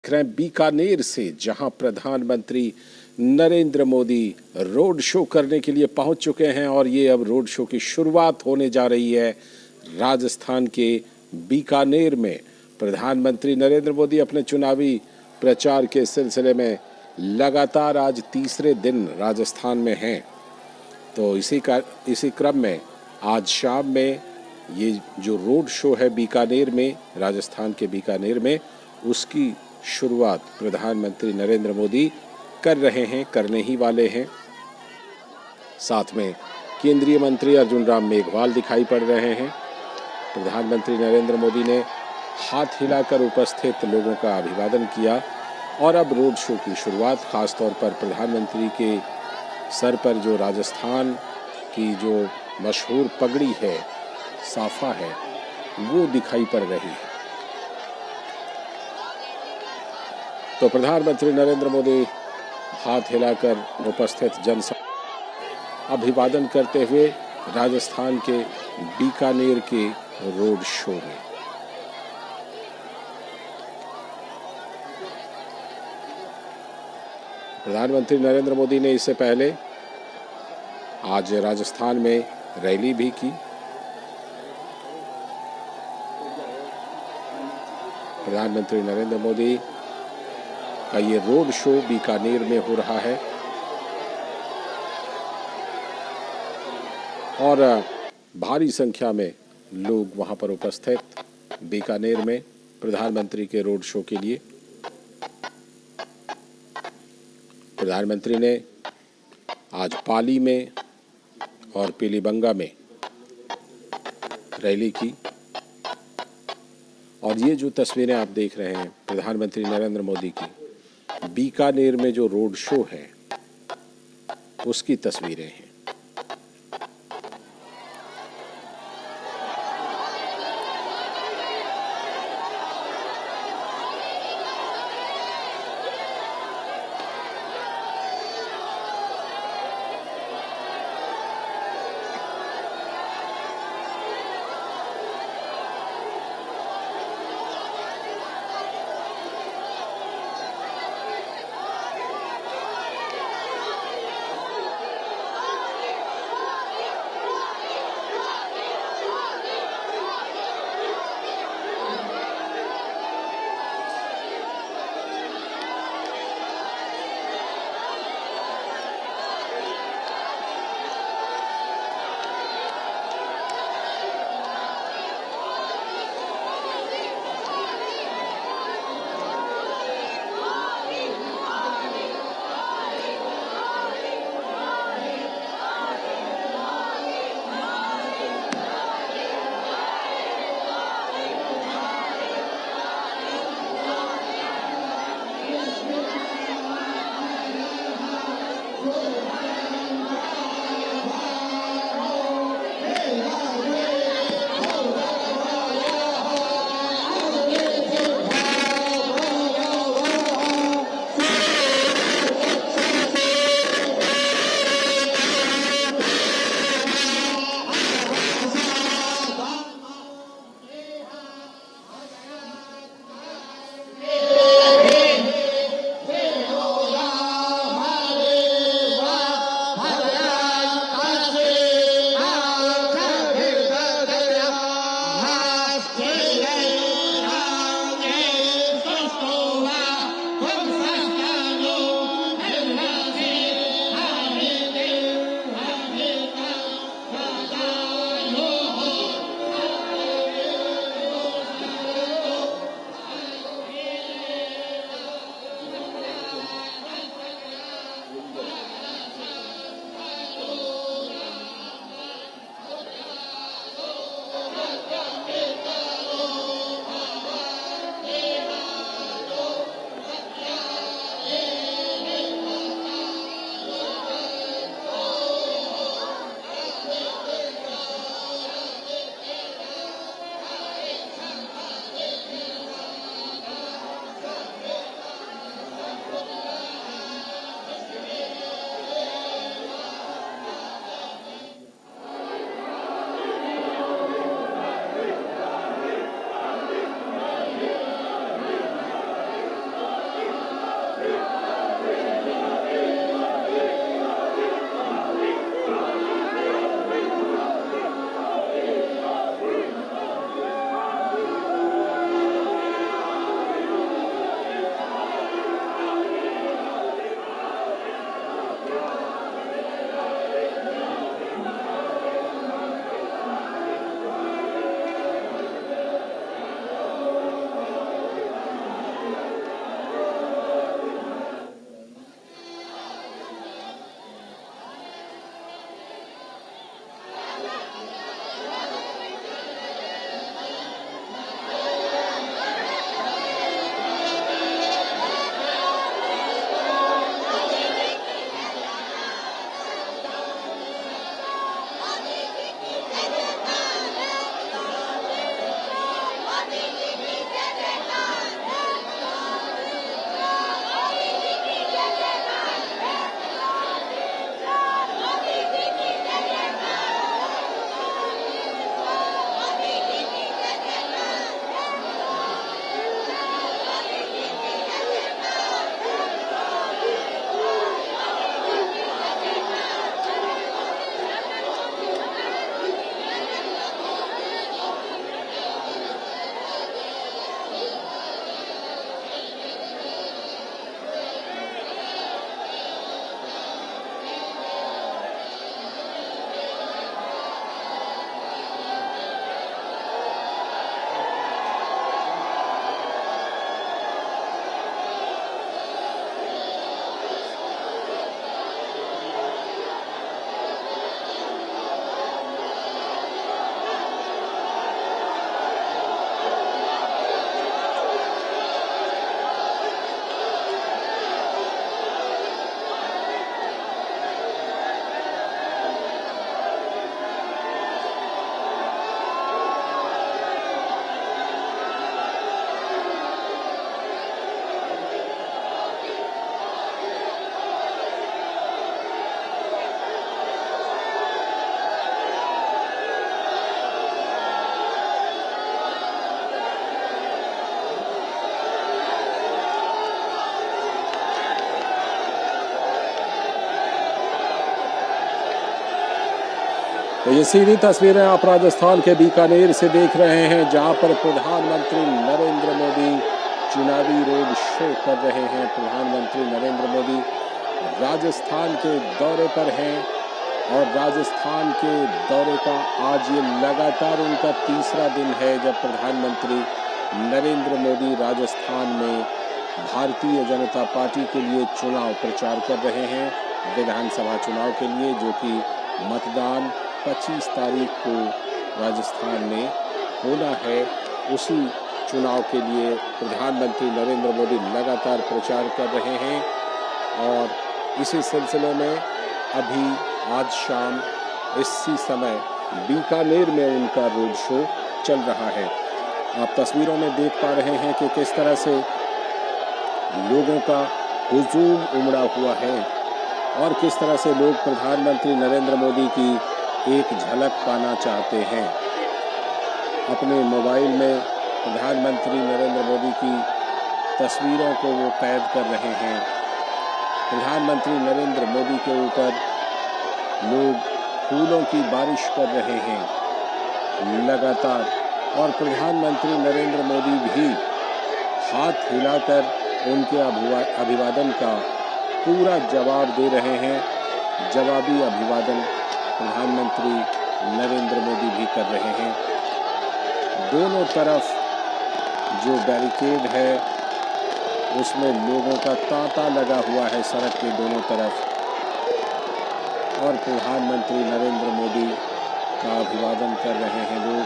बीकानेर से, जहां प्रधानमंत्री नरेंद्र मोदी रोड शो करने के लिए पहुंच चुके हैं और ये अब रोड शो की शुरुआत होने जा रही है। राजस्थान के बीकानेर में प्रधानमंत्री नरेंद्र मोदी अपने चुनावी प्रचार के सिलसिले में लगातार आज तीसरे दिन राजस्थान में हैं। तो इसी क्रम में आज शाम में ये जो रोड शो है बीकानेर में, राजस्थान के बीकानेर में, उसकी शुरुआत प्रधानमंत्री नरेंद्र मोदी कर रहे हैं, करने ही वाले हैं। साथ में केंद्रीय मंत्री अर्जुन राम मेघवाल दिखाई पड़ रहे हैं। प्रधानमंत्री नरेंद्र मोदी ने हाथ हिलाकर उपस्थित लोगों का अभिवादन किया और अब रोड शो की शुरुआत, खासतौर पर प्रधानमंत्री के सर पर जो राजस्थान की जो मशहूर पगड़ी है, साफा है, वो दिखाई पड़ रही है। तो प्रधानमंत्री नरेंद्र मोदी हाथ हिलाकर उपस्थित जनसभा अभिवादन करते हुए राजस्थान के बीकानेर के रोड शो में। प्रधानमंत्री नरेंद्र मोदी ने इससे पहले आज राजस्थान में रैली भी की। प्रधानमंत्री नरेंद्र मोदी का ये रोड शो बीकानेर में हो रहा है और भारी संख्या में लोग वहां पर उपस्थित बीकानेर में प्रधानमंत्री के रोड शो के लिए। प्रधानमंत्री ने आज पाली में और पीलीबंगा में रैली की और ये जो तस्वीरें आप देख रहे हैं प्रधानमंत्री नरेंद्र मोदी की बीकानेर में जो रोड शो है उसकी तस्वीरें हैं। तो ये सीधी तस्वीरें आप राजस्थान के बीकानेर से देख रहे हैं, जहां पर प्रधानमंत्री नरेंद्र मोदी चुनावी रोड शो कर रहे हैं। प्रधानमंत्री नरेंद्र मोदी राजस्थान के दौरे पर हैं और राजस्थान के दौरे का आज ये लगातार उनका तीसरा दिन है, जब प्रधानमंत्री नरेंद्र मोदी राजस्थान में भारतीय जनता पार्टी के लिए चुनाव प्रचार कर रहे हैं, विधानसभा चुनाव के लिए, जो कि मतदान 25 तारीख को राजस्थान में होना है। उसी चुनाव के लिए प्रधानमंत्री नरेंद्र मोदी लगातार प्रचार कर रहे हैं और इसी सिलसिले में अभी आज शाम इसी समय बीकानेर में उनका रोड शो चल रहा है। आप तस्वीरों में देख पा रहे हैं कि किस तरह से लोगों का हुजूम उमड़ा हुआ है और किस तरह से लोग प्रधानमंत्री नरेंद्र मोदी की एक झलक पाना चाहते हैं। अपने मोबाइल में प्रधानमंत्री नरेंद्र मोदी की तस्वीरों को वो कैद कर रहे हैं। प्रधानमंत्री नरेंद्र मोदी के ऊपर लोग फूलों की बारिश कर रहे हैं लगातार, और प्रधानमंत्री नरेंद्र मोदी भी हाथ हिलाकर उनके अभिवादन का पूरा जवाब दे रहे हैं। जवाबी अभिवादन प्रधानमंत्री नरेंद्र मोदी भी कर रहे हैं। दोनों तरफ जो बैरिकेड है उसमें लोगों का तांता लगा हुआ है सड़क के दोनों तरफ, और प्रधानमंत्री नरेंद्र मोदी का अभिवादन कर रहे हैं लोग।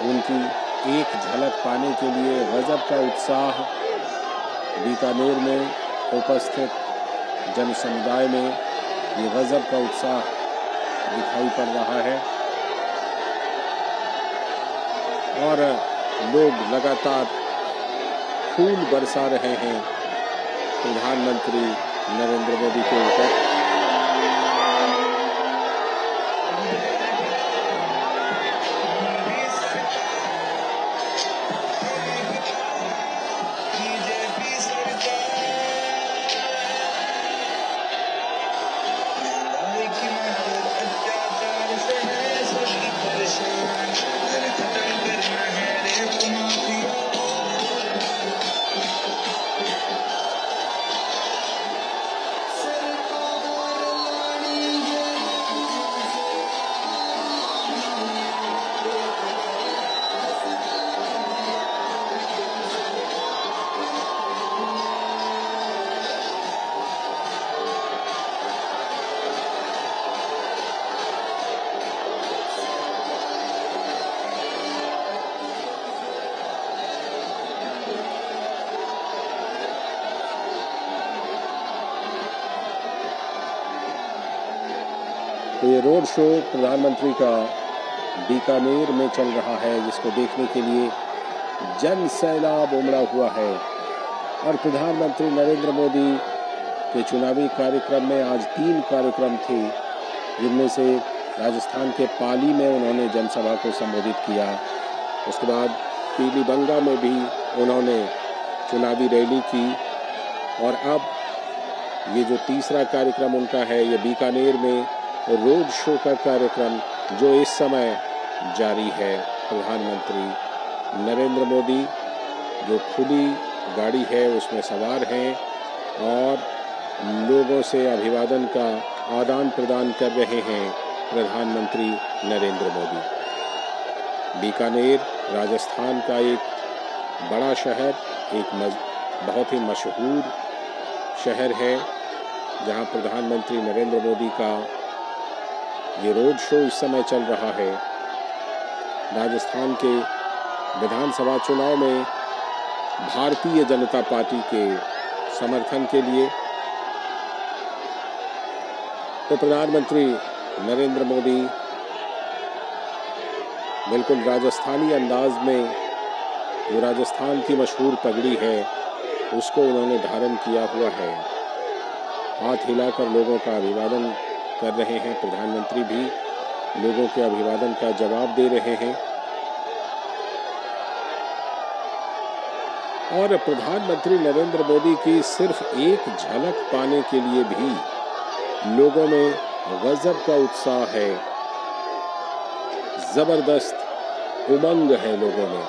उनकी एक झलक पाने के लिए गजब का उत्साह बीकानेर में उपस्थित जन समुदाय में, ये गजब का उत्साह दिखाई पड़ रहा है और लोग लगातार फूल बरसा रहे हैं प्रधानमंत्री नरेंद्र मोदी के ऊपर। तो ये रोड शो प्रधानमंत्री का बीकानेर में चल रहा है, जिसको देखने के लिए जन सैलाब उमड़ा हुआ है। और प्रधानमंत्री नरेंद्र मोदी के चुनावी कार्यक्रम में आज 3 कार्यक्रम थे, जिनमें से राजस्थान के पाली में उन्होंने जनसभा को संबोधित किया। उसके बाद पीलीबंगा में भी उन्होंने चुनावी रैली की, और अब ये जो तीसरा कार्यक्रम उनका है, ये बीकानेर में रोड शो का कार्यक्रम जो इस समय जारी है। प्रधानमंत्री नरेंद्र मोदी जो खुली गाड़ी है उसमें सवार हैं और लोगों से अभिवादन का आदान प्रदान कर रहे हैं प्रधानमंत्री नरेंद्र मोदी। बीकानेर राजस्थान का एक बड़ा शहर, एक बहुत ही मशहूर शहर है, जहां प्रधानमंत्री नरेंद्र मोदी का ये रोड शो इस समय चल रहा है। राजस्थान के विधानसभा चुनाव में भारतीय जनता पार्टी के समर्थन के लिए तो प्रधानमंत्री नरेंद्र मोदी बिल्कुल राजस्थानी अंदाज में, जो राजस्थान की मशहूर पगड़ी है उसको उन्होंने धारण किया हुआ है। हाथ हिलाकर लोगों का अभिवादन कर रहे हैं। प्रधानमंत्री भी लोगों के अभिवादन का जवाब दे रहे हैं। और प्रधानमंत्री नरेंद्र मोदी की सिर्फ एक झलक पाने के लिए भी लोगों में गजब का उत्साह है। ज़बरदस्त उमंग है लोगों में।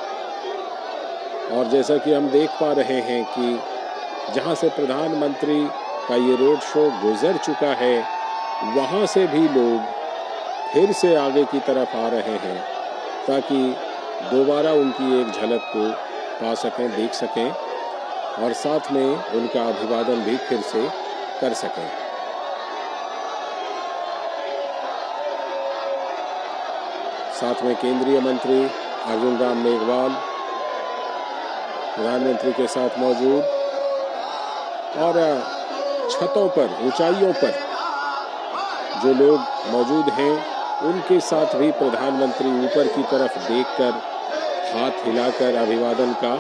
और जैसा कि हम देख पा रहे हैं कि जहां से प्रधानमंत्री का ये रोड शो गुजर चुका है, वहां से भी लोग फिर से आगे की तरफ आ रहे हैं ताकि दोबारा उनकी एक झलक को पा सकें, देख सकें और साथ में उनका अभिवादन भी फिर से कर सकें। साथ में केंद्रीय मंत्री अर्जुन राम मेघवाल प्रधानमंत्री के साथ मौजूद और छतों पर, ऊंचाइयों पर जो लोग मौजूद हैं, उनके साथ भी प्रधानमंत्री ऊपर की तरफ देखकर, हाथ हिलाकर अभिवादन का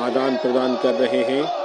आदान प्रदान कर रहे हैं।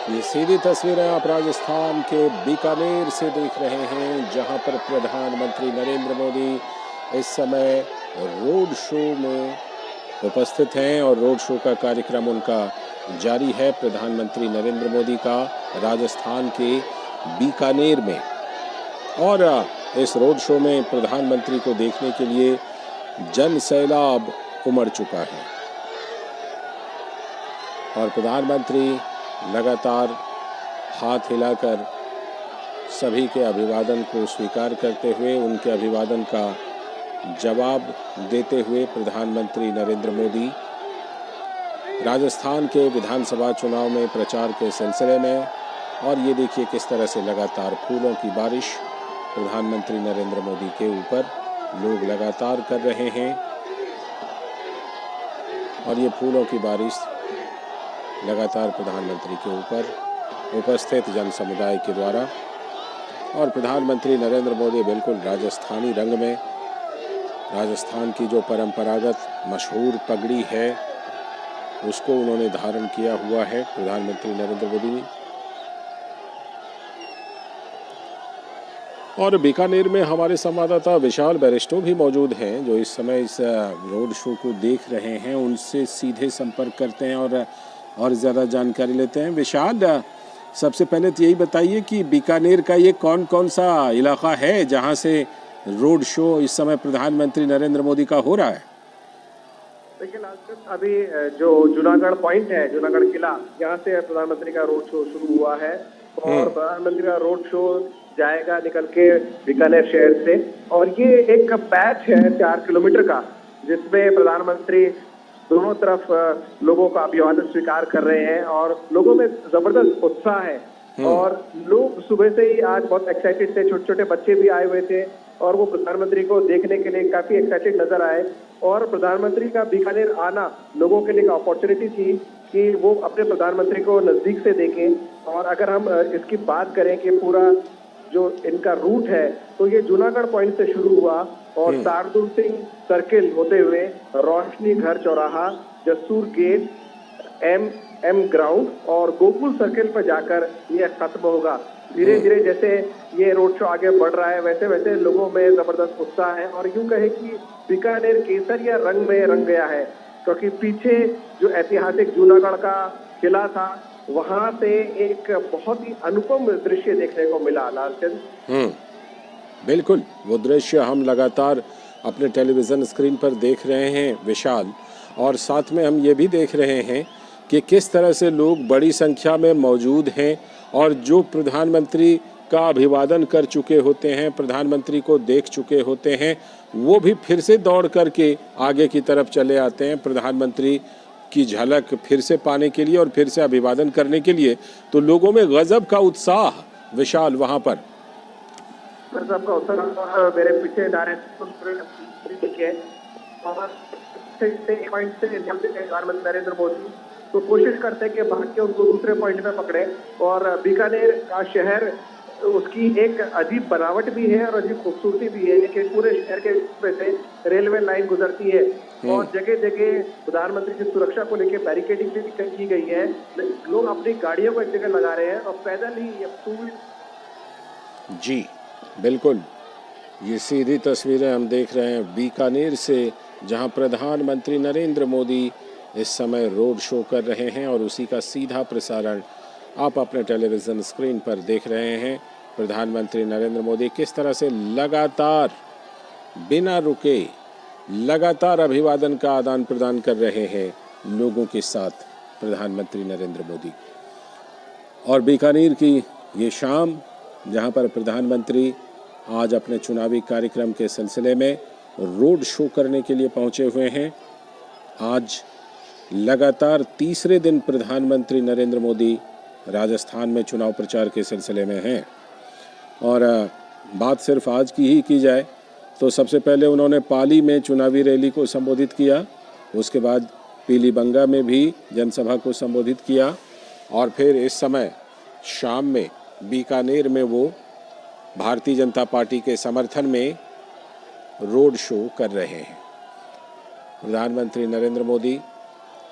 ये सीधी तस्वीरें आप राजस्थान के बीकानेर से देख रहे हैं, जहां पर प्रधानमंत्री नरेंद्र मोदी इस समय रोड शो में उपस्थित हैं और रोड शो का कार्यक्रम उनका जारी है। प्रधानमंत्री नरेंद्र मोदी का राजस्थान के बीकानेर में, और इस रोड शो में प्रधानमंत्री को देखने के लिए जन सैलाब उमड़ चुका है और प्रधानमंत्री लगातार हाथ हिलाकर सभी के अभिवादन को स्वीकार करते हुए, उनके अभिवादन का जवाब देते हुए प्रधानमंत्री नरेंद्र मोदी राजस्थान के विधानसभा चुनाव में प्रचार के सिलसिले में, और ये देखिए किस तरह से लगातार फूलों की बारिश प्रधानमंत्री नरेंद्र मोदी के ऊपर लोग लगातार कर रहे हैं। और ये फूलों की बारिश लगातार प्रधानमंत्री के ऊपर उपस्थित जन समुदाय के द्वारा, और प्रधानमंत्री नरेंद्र मोदी बिल्कुल राजस्थानी रंग में, राजस्थान की जो परंपरागत मशहूर पगड़ी है उसको उन्होंने धारण किया हुआ है प्रधानमंत्री नरेंद्र मोदी ने। और बीकानेर में हमारे संवाददाता विशाल बैरिस्टो भी मौजूद हैं जो इस समय इस रोड शो को देख रहे हैं। उनसे सीधे संपर्क करते हैं और ज़्यादा जानकारी लेते हैं। विशाल, सबसे पहले तो यही बताइए कि बीकानेर का ये कौन कौन सा इलाका है जहां से रोड शो इस समय प्रधानमंत्री नरेंद्र मोदी का हो रहा है? देखिए लालचंद, अभी जो जूनागढ़ पॉइंट है, जूनागढ़ किला, यहाँ से प्रधानमंत्री का रोड शो शुरू हुआ है और प्रधानमंत्री का रोड शो जाएगा निकल के बीकानेर शहर से। और ये एक पैच है 4 किलोमीटर का, जिसमें प्रधानमंत्री दोनों तरफ लोगों का अभिवादन स्वीकार कर रहे हैं और लोगों में जबरदस्त उत्साह है। और लोग सुबह से ही आज बहुत एक्साइटेड थे, छोटे छोटे बच्चे भी आए हुए थे और वो प्रधानमंत्री को देखने के लिए काफी एक्साइटेड नजर आए। और प्रधानमंत्री का बीकानेर आना लोगों के लिए एक अपॉर्चुनिटी थी कि वो अपने प्रधानमंत्री को नजदीक से देखें। और अगर हम इसकी बात करें कि पूरा जो इनका रूट है, तो ये जूनागढ़ पॉइंट से शुरू हुआ और शार्दुल सिंह सर्किल होते हुए रोशनी घर चौराहा, जसूर गेट, एम ग्राउंड और गोकुल सर्किल पर जाकर ये खत्म होगा। धीरे धीरे जैसे ये रोड शो आगे बढ़ रहा है, वैसे वैसे लोगों में जबरदस्त उत्साह है और यूं कहे कि बीकानेर केसरिया रंग में रंग गया है, क्योंकि पीछे जो ऐतिहासिक जूनागढ़ का किला था, वहां से एक बहुत ही अनुपम दृश्य देखने को मिला। लालचंद, बिल्कुल, वो दृश्य हम लगातार अपने टेलीविज़न स्क्रीन पर देख रहे हैं विशाल, और साथ में हम ये भी देख रहे हैं कि किस तरह से लोग बड़ी संख्या में मौजूद हैं और जो प्रधानमंत्री का अभिवादन कर चुके होते हैं, प्रधानमंत्री को देख चुके होते हैं, वो भी फिर से दौड़ करके आगे की तरफ चले आते हैं प्रधानमंत्री की झलक फिर से पाने के लिए और फिर से अभिवादन करने के लिए। तो लोगों में गजब का उत्साह विशाल वहाँ पर। गजब का उत्साह। मेरे पीछे प्रधानमंत्री नरेंद्र मोदी तो कोशिश करते हैं कि भाग के उनको दूसरे पॉइंट पे पकड़े। और बीकानेर का शहर, उसकी एक अजीब बनावट भी है और अजीब खूबसूरती भी है कि पूरे शहर के में से रेलवे लाइन गुजरती है और जगह जगह प्रधानमंत्री की सुरक्षा को लेकर बैरिकेडिंग भी की गई है। लोग अपनी गाड़ियों को एक जगह लगा रहे हैं और पैदल ही जी बिल्कुल, ये सीधी तस्वीरें हम देख रहे हैं बीकानेर से, जहां प्रधानमंत्री नरेंद्र मोदी इस समय रोड शो कर रहे हैं और उसी का सीधा प्रसारण आप अपने टेलीविज़न स्क्रीन पर देख रहे हैं। प्रधानमंत्री नरेंद्र मोदी किस तरह से लगातार बिना रुके लगातार अभिवादन का आदान प्रदान कर रहे हैं लोगों के साथ प्रधानमंत्री नरेंद्र मोदी। और बीकानेर की ये शाम, जहां पर प्रधानमंत्री आज अपने चुनावी कार्यक्रम के सिलसिले में रोड शो करने के लिए पहुंचे हुए हैं। आज लगातार तीसरे दिन प्रधानमंत्री नरेंद्र मोदी राजस्थान में चुनाव प्रचार के सिलसिले में हैं। और बात सिर्फ आज की ही की जाए तो सबसे पहले उन्होंने पाली में चुनावी रैली को संबोधित किया, उसके बाद पीलीबंगा में भी जनसभा को संबोधित किया और फिर इस समय शाम में बीकानेर में वो भारतीय जनता पार्टी के समर्थन में रोड शो कर रहे हैं। प्रधानमंत्री नरेंद्र मोदी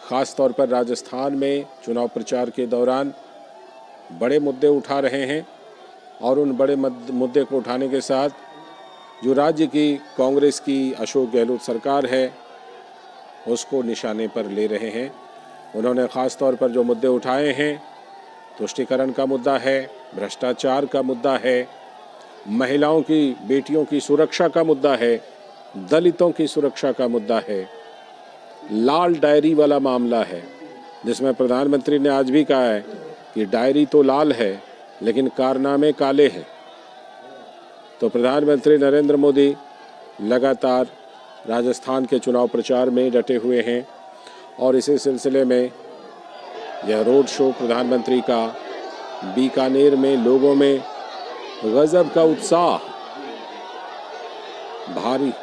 ख़ास तौर पर राजस्थान में चुनाव प्रचार के दौरान बड़े मुद्दे उठा रहे हैं और उन बड़े मुद्दे को उठाने के साथ जो राज्य की कांग्रेस की अशोक गहलोत सरकार है उसको निशाने पर ले रहे हैं। उन्होंने ख़ास तौर पर जो मुद्दे उठाए हैं, तुष्टीकरण का मुद्दा है, भ्रष्टाचार का मुद्दा है, महिलाओं की बेटियों की सुरक्षा का मुद्दा है, दलितों की सुरक्षा का मुद्दा है, लाल डायरी वाला मामला है, जिसमें प्रधानमंत्री ने आज भी कहा है कि डायरी तो लाल है लेकिन कारनामे काले हैं। तो प्रधानमंत्री नरेंद्र मोदी लगातार राजस्थान के चुनाव प्रचार में डटे हुए हैं और इसी सिलसिले में यह रोड शो प्रधानमंत्री का बीकानेर में लोगों में गजब का उत्साह भारी।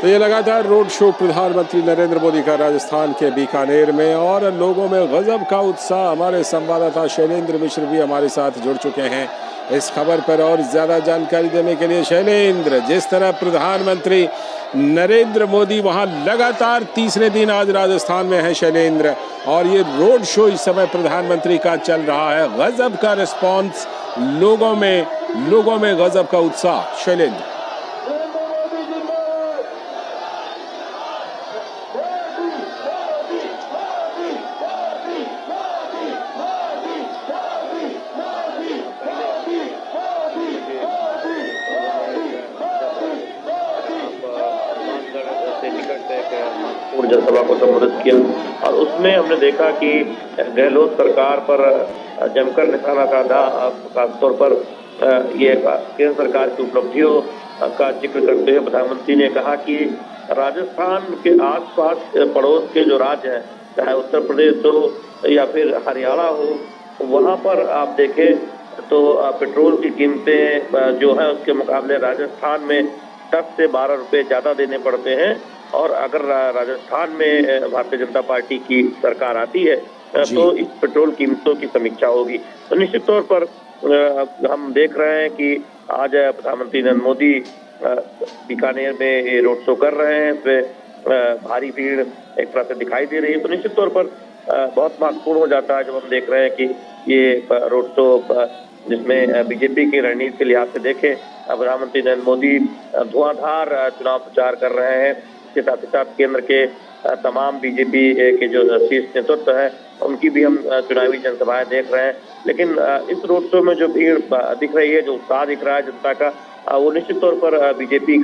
तो ये लगातार रोड शो प्रधानमंत्री नरेंद्र मोदी का राजस्थान के बीकानेर में, और लोगों में गजब का उत्साह। हमारे संवाददाता शैलेंद्र मिश्र भी हमारे साथ जुड़ चुके हैं इस खबर पर और ज्यादा जानकारी देने के लिए। शैलेंद्र, जिस तरह प्रधानमंत्री नरेंद्र मोदी वहां लगातार तीसरे दिन आज राजस्थान में है शैलेंद्र, और ये रोड शो इस समय प्रधानमंत्री का चल रहा है, गजब का रिस्पॉन्स लोगों में गजब का उत्साह। शैलेंद्र, जनसभा को संबोधित किया और उसमें हमने देखा कि गहलोत सरकार पर जमकर निशाना साधा। खासतौर पर ये केंद्र सरकार की उपलब्धियों का जिक्र करते हुए प्रधानमंत्री ने कहा कि राजस्थान के आसपास पड़ोस के जो राज्य हैं, चाहे उत्तर प्रदेश हो या फिर हरियाणा हो, वहां पर आप देखें तो पेट्रोल की कीमतें जो है उसके मुकाबले राजस्थान में 10 से 12 रुपए ज्यादा देने पड़ते हैं। और अगर राजस्थान में भारतीय जनता पार्टी की सरकार आती है तो इस पेट्रोल कीमतों की समीक्षा होगी। तो निश्चित तौर पर हम देख रहे हैं कि आज प्रधानमंत्री नरेंद्र मोदी बीकानेर में रोड शो कर रहे हैं, इसमें भारी भीड़ एक तरह से दिखाई दे रही है। तो निश्चित तौर पर बहुत महत्वपूर्ण हो जाता है जब हम देख रहे हैं कि ये रोड शो जिसमें बीजेपी की रणनीति के लिहाज से देखें, प्रधानमंत्री नरेंद्र मोदी धुआंधार चुनाव प्रचार कर रहे हैं। इसके साथ ही साथ केंद्र के तमाम बीजेपी के जो शीर्ष नेतृत्व है उनकी भी हम चुनावी जनसभाएं देख रहे हैं। लेकिन इस रोड शो में जो भीड़ दिख रही है, जो उत्साह दिख रहा है जनता का, वो निश्चित तौर पर बीजेपी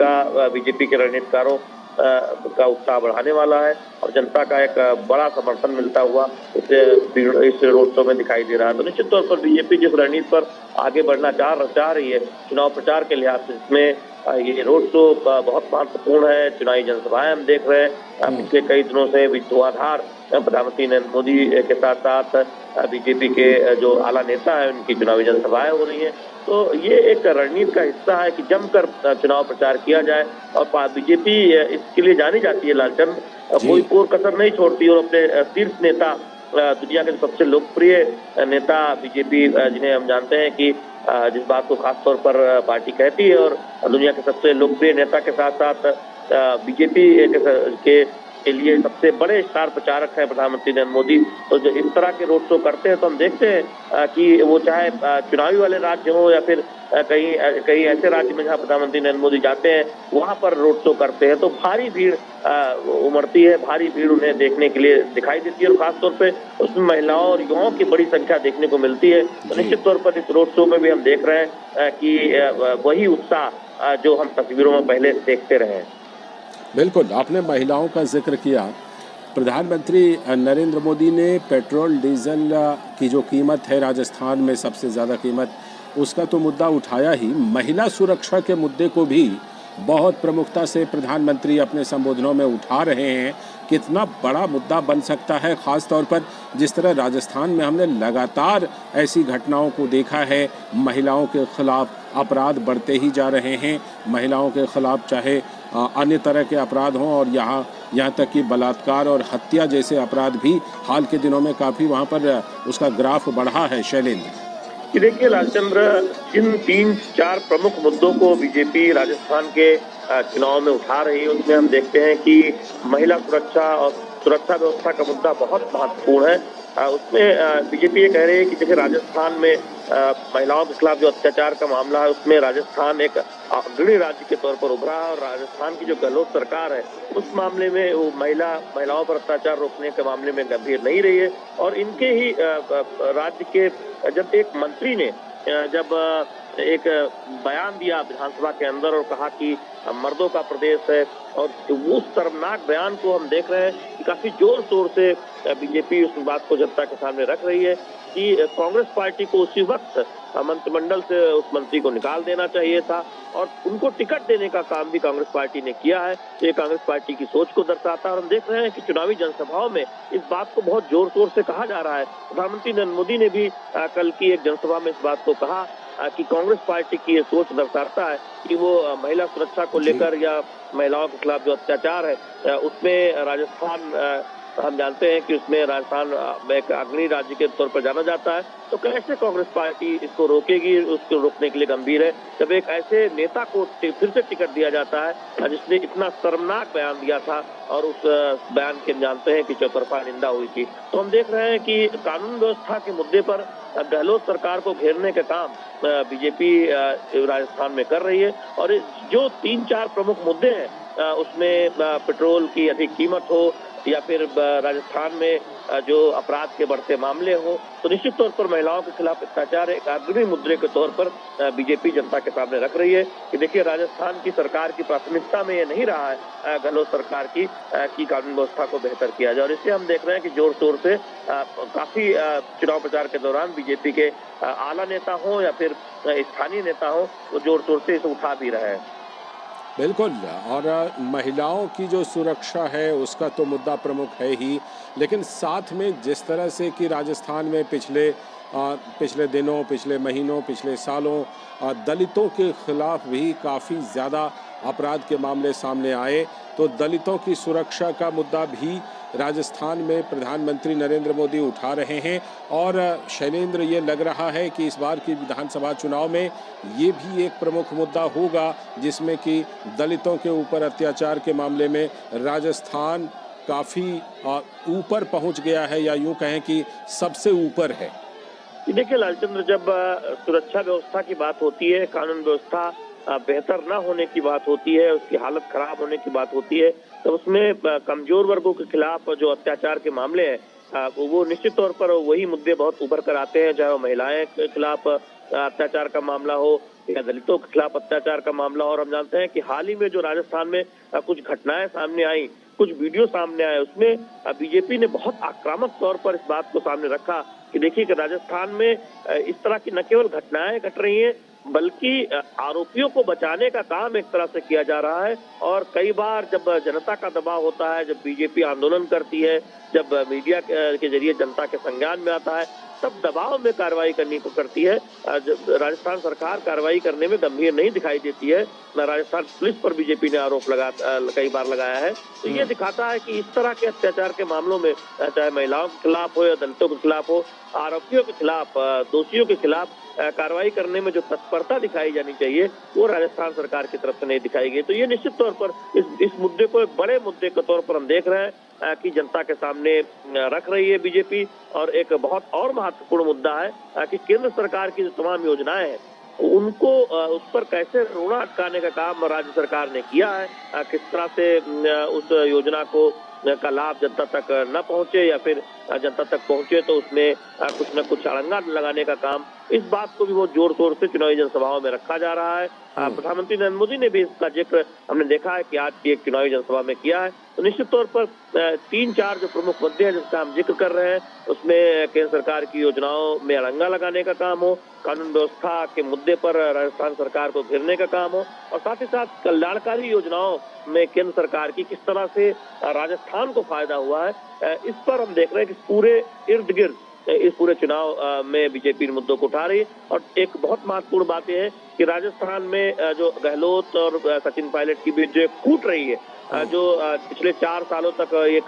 के रणनीतिकारों का उत्साह बढ़ाने वाला है और जनता का एक बड़ा समर्थन मिलता हुआ इस रोड शो में दिखाई दे रहा है। तो निश्चित तौर पर बीजेपी जिस रणनीति पर आगे बढ़ना चाह रही है चुनाव प्रचार के लिहाज से, इसमें ये रोड शो बहुत महत्वपूर्ण है। चुनावी जनसभाएं हम देख रहे हैं पिछले कई दिनों से धुआंधार प्रधानमंत्री नरेंद्र मोदी के साथ साथ बीजेपी के जो आला नेता है उनकी चुनावी जनसभाएं हो रही हैं। तो ये एक रणनीति का हिस्सा है कि जमकर चुनाव प्रचार किया जाए और बीजेपी इसके लिए जानी जाती है लालचंद, कोई कोर कसर नहीं छोड़ती और अपने शीर्ष नेता, दुनिया के सबसे लोकप्रिय नेता बीजेपी जिन्हें हम जानते हैं कि जिस बात को खासतौर पर पार्टी कहती है, और दुनिया के सबसे लोकप्रिय नेता के साथ साथ बीजेपी के लिए सबसे बड़े स्टार प्रचारक हैं प्रधानमंत्री नरेंद्र मोदी। तो जो इस तरह के रोड शो करते हैं तो हम देखते हैं कि वो चाहे चुनावी वाले राज्य हो या फिर कहीं ऐसे राज्य में जहां प्रधानमंत्री नरेंद्र मोदी जाते हैं वहां पर रोड शो करते हैं तो भारी भीड़ उमड़ती है, भारी भीड़ उन्हें देखने के लिए दिखाई देती है और खासतौर पे उसमें महिलाओं और युवाओं की बड़ी संख्या देखने को मिलती है। तो निश्चित तौर पर इस रोड शो में भी हम देख रहे हैं कि वही उत्साह जो हम तस्वीरों में पहले देखते रहे हैं। बिल्कुल, आपने महिलाओं का जिक्र किया। प्रधानमंत्री नरेंद्र मोदी ने पेट्रोल डीजल की जो कीमत है राजस्थान में सबसे ज़्यादा कीमत, उसका तो मुद्दा उठाया ही, महिला सुरक्षा के मुद्दे को भी बहुत प्रमुखता से प्रधानमंत्री अपने संबोधनों में उठा रहे हैं। कितना बड़ा मुद्दा बन सकता है, ख़ास तौर पर जिस तरह राजस्थान में हमने लगातार ऐसी घटनाओं को देखा है, महिलाओं के खिलाफ अपराध बढ़ते ही जा रहे हैं। महिलाओं के खिलाफ चाहे अन्य तरह के अपराध हों और यहाँ तक कि बलात्कार और हत्या जैसे अपराध भी हाल के दिनों में काफ़ी वहाँ पर उसका ग्राफ बढ़ा है। शैलेंद्र, देखिए लालचंद्र, जिन 3-4 प्रमुख मुद्दों को बीजेपी राजस्थान के चुनाव में उठा रही है उसमें हम देखते हैं कि महिला सुरक्षा और सुरक्षा व्यवस्था का मुद्दा बहुत महत्वपूर्ण है। उसमें बीजेपी ये कह रही है कि जैसे राजस्थान में महिलाओं के खिलाफ जो अत्याचार का मामला है उसमें राजस्थान एक अग्रणी राज्य के तौर पर उभरा है और राजस्थान की जो गहलोत सरकार है उस मामले में वो महिलाओं पर अत्याचार रोकने के मामले में गंभीर नहीं रही है। और इनके ही राज्य के जब एक मंत्री ने जब एक बयान दिया विधानसभा के अंदर और कहा कि मर्दों का प्रदेश है, और उस शर्मनाक बयान को हम देख रहे हैं कि काफी जोर शोर से बीजेपी उस बात को जनता के सामने रख रही है कि कांग्रेस पार्टी को उसी वक्त मंत्रिमंडल से उस मंत्री को निकाल देना चाहिए था और उनको टिकट देने का काम भी कांग्रेस पार्टी ने किया है। ये कांग्रेस पार्टी की सोच को दर्शाता है और हम देख रहे हैं कि चुनावी जनसभाओं में इस बात को बहुत जोर शोर से कहा जा रहा है। प्रधानमंत्री नरेंद्र मोदी ने भी कल की एक जनसभा में इस बात को कहा कि कांग्रेस पार्टी की ये सोच दर्शाता है कि वो महिला सुरक्षा को लेकर या महिलाओं के खिलाफ जो अत्याचार है उसमें राजस्थान हम जानते हैं कि उसमें राजस्थान एक अग्रणी राज्य के तौर पर जाना जाता है। तो कैसे कांग्रेस पार्टी इसको रोकेगी, उसको रोकने के लिए गंभीर है जब एक ऐसे नेता को फिर से टिकट दिया जाता है जिसने इतना शर्मनाक बयान दिया था और उस बयान के जानते हैं कि चौतरफा निंदा हुई थी। तो हम देख रहे हैं कि कानून व्यवस्था के मुद्दे पर गहलोत सरकार को घेरने का काम बीजेपी राजस्थान में कर रही है और जो 3-4 प्रमुख मुद्दे हैं उसमें पेट्रोल की अधिक कीमत हो या फिर राजस्थान में जो अपराध के बढ़ते मामले हो, तो निश्चित तौर पर महिलाओं के खिलाफ अत्याचार एक अग्रणी मुद्दे के तौर पर बीजेपी जनता के सामने रख रही है कि देखिए राजस्थान की सरकार की प्राथमिकता में ये नहीं रहा है गहलोत सरकार की कानून व्यवस्था को बेहतर किया जाए। और इससे हम देख रहे हैं कि जोर शोर से काफी चुनाव प्रचार के दौरान बीजेपी के आला नेता हो या फिर स्थानीय नेता हो, वो जोर शोर से इसे उठा भी रहे हैं। बिल्कुल। और महिलाओं की जो सुरक्षा है उसका तो मुद्दा प्रमुख है ही, लेकिन साथ में जिस तरह से कि राजस्थान में पिछले दिनों, पिछले महीनों, पिछले सालों दलितों के खिलाफ भी काफ़ी ज़्यादा अपराध के मामले सामने आए, तो दलितों की सुरक्षा का मुद्दा भी राजस्थान में प्रधानमंत्री नरेंद्र मोदी उठा रहे हैं। और शैलेंद्र, ये लग रहा है कि इस बार की विधानसभा चुनाव में ये भी एक प्रमुख मुद्दा होगा जिसमें कि दलितों के ऊपर अत्याचार के मामले में राजस्थान काफ़ी ऊपर पहुंच गया है, या यूं कहें कि सबसे ऊपर है। देखिए लालचंद्र, जब सुरक्षा व्यवस्था की बात होती है, कानून व्यवस्था बेहतर न होने की बात होती है, उसकी हालत खराब होने की बात होती है, तो उसमें कमजोर वर्गों के खिलाफ जो अत्याचार के मामले हैं वो निश्चित तौर पर वही मुद्दे बहुत उभर कर आते हैं, चाहे वो महिलाएं के खिलाफ अत्याचार का मामला हो या दलितों के खिलाफ अत्याचार का मामला हो। और हम जानते हैं कि हाल ही में जो राजस्थान में कुछ घटनाएं सामने आई, कुछ वीडियो सामने आए, उसमें बीजेपी ने बहुत आक्रामक तौर पर इस बात को सामने रखा कि देखिए कि राजस्थान में इस तरह की न केवल घटनाएं घट रही हैं बल्कि आरोपियों को बचाने का काम एक तरह से किया जा रहा है। और कई बार जब जनता का दबाव होता है, जब बीजेपी आंदोलन करती है, जब मीडिया के जरिए जनता के संज्ञान में आता है, तब दबाव में कार्रवाई करनी को करती है। राजस्थान सरकार कार्रवाई करने में गंभीर नहीं दिखाई देती है। राजस्थान पुलिस पर बीजेपी ने आरोप कई बार लगाया है। तो ये दिखाता है कि इस तरह के अत्याचार के मामलों में चाहे महिलाओं के खिलाफ हो या दलितों के खिलाफ हो, आरोपियों के खिलाफ, दोषियों के खिलाफ कार्रवाई करने में जो तत्परता दिखाई जानी चाहिए वो राजस्थान सरकार की तरफ से नहीं दिखाई गई। तो ये निश्चित तौर पर इस मुद्दे को एक बड़े मुद्दे के तौर पर हम देख रहे हैं कि जनता के सामने रख रही है बीजेपी। और एक बहुत और महत्वपूर्ण मुद्दा है कि केंद्र सरकार की जो तमाम योजनाएं हैं उनको उस पर कैसे रोड़ा अटकाने का काम राज्य सरकार ने किया है, किस तरह से उस योजना को का लाभ जनता तक न पहुंचे या फिर जनता तक पहुंचे तो उसमें कुछ न कुछ अड़ंगा लगाने का काम, इस बात को भी बहुत जोर शोर से चुनावी जनसभाओं में रखा जा रहा है। प्रधानमंत्री नरेंद्र मोदी ने भी इसका जिक्र हमने देखा है कि आज की एक चुनावी जनसभा में किया है। तो निश्चित तौर पर 3-4 जो प्रमुख मुद्दे हैं जिसका हम जिक्र कर रहे हैं उसमें केंद्र सरकार की योजनाओं में अड़ंगा लगाने का काम हो, कानून व्यवस्था के मुद्दे पर राजस्थान सरकार को घेरने का काम हो, और साथ ही साथ कल्याणकारी योजनाओं में केंद्र सरकार की किस तरह से राजस्थान को फायदा हुआ है, इस पर हम देख रहे हैं कि पूरे इर्द गिर्द इस पूरे चुनाव में बीजेपी मुद्दों को उठा रही है। और एक बहुत महत्वपूर्ण बात यह है कि राजस्थान में जो गहलोत और सचिन पायलट की बीच जो फूट रही है, जो पिछले 4 सालों तक ये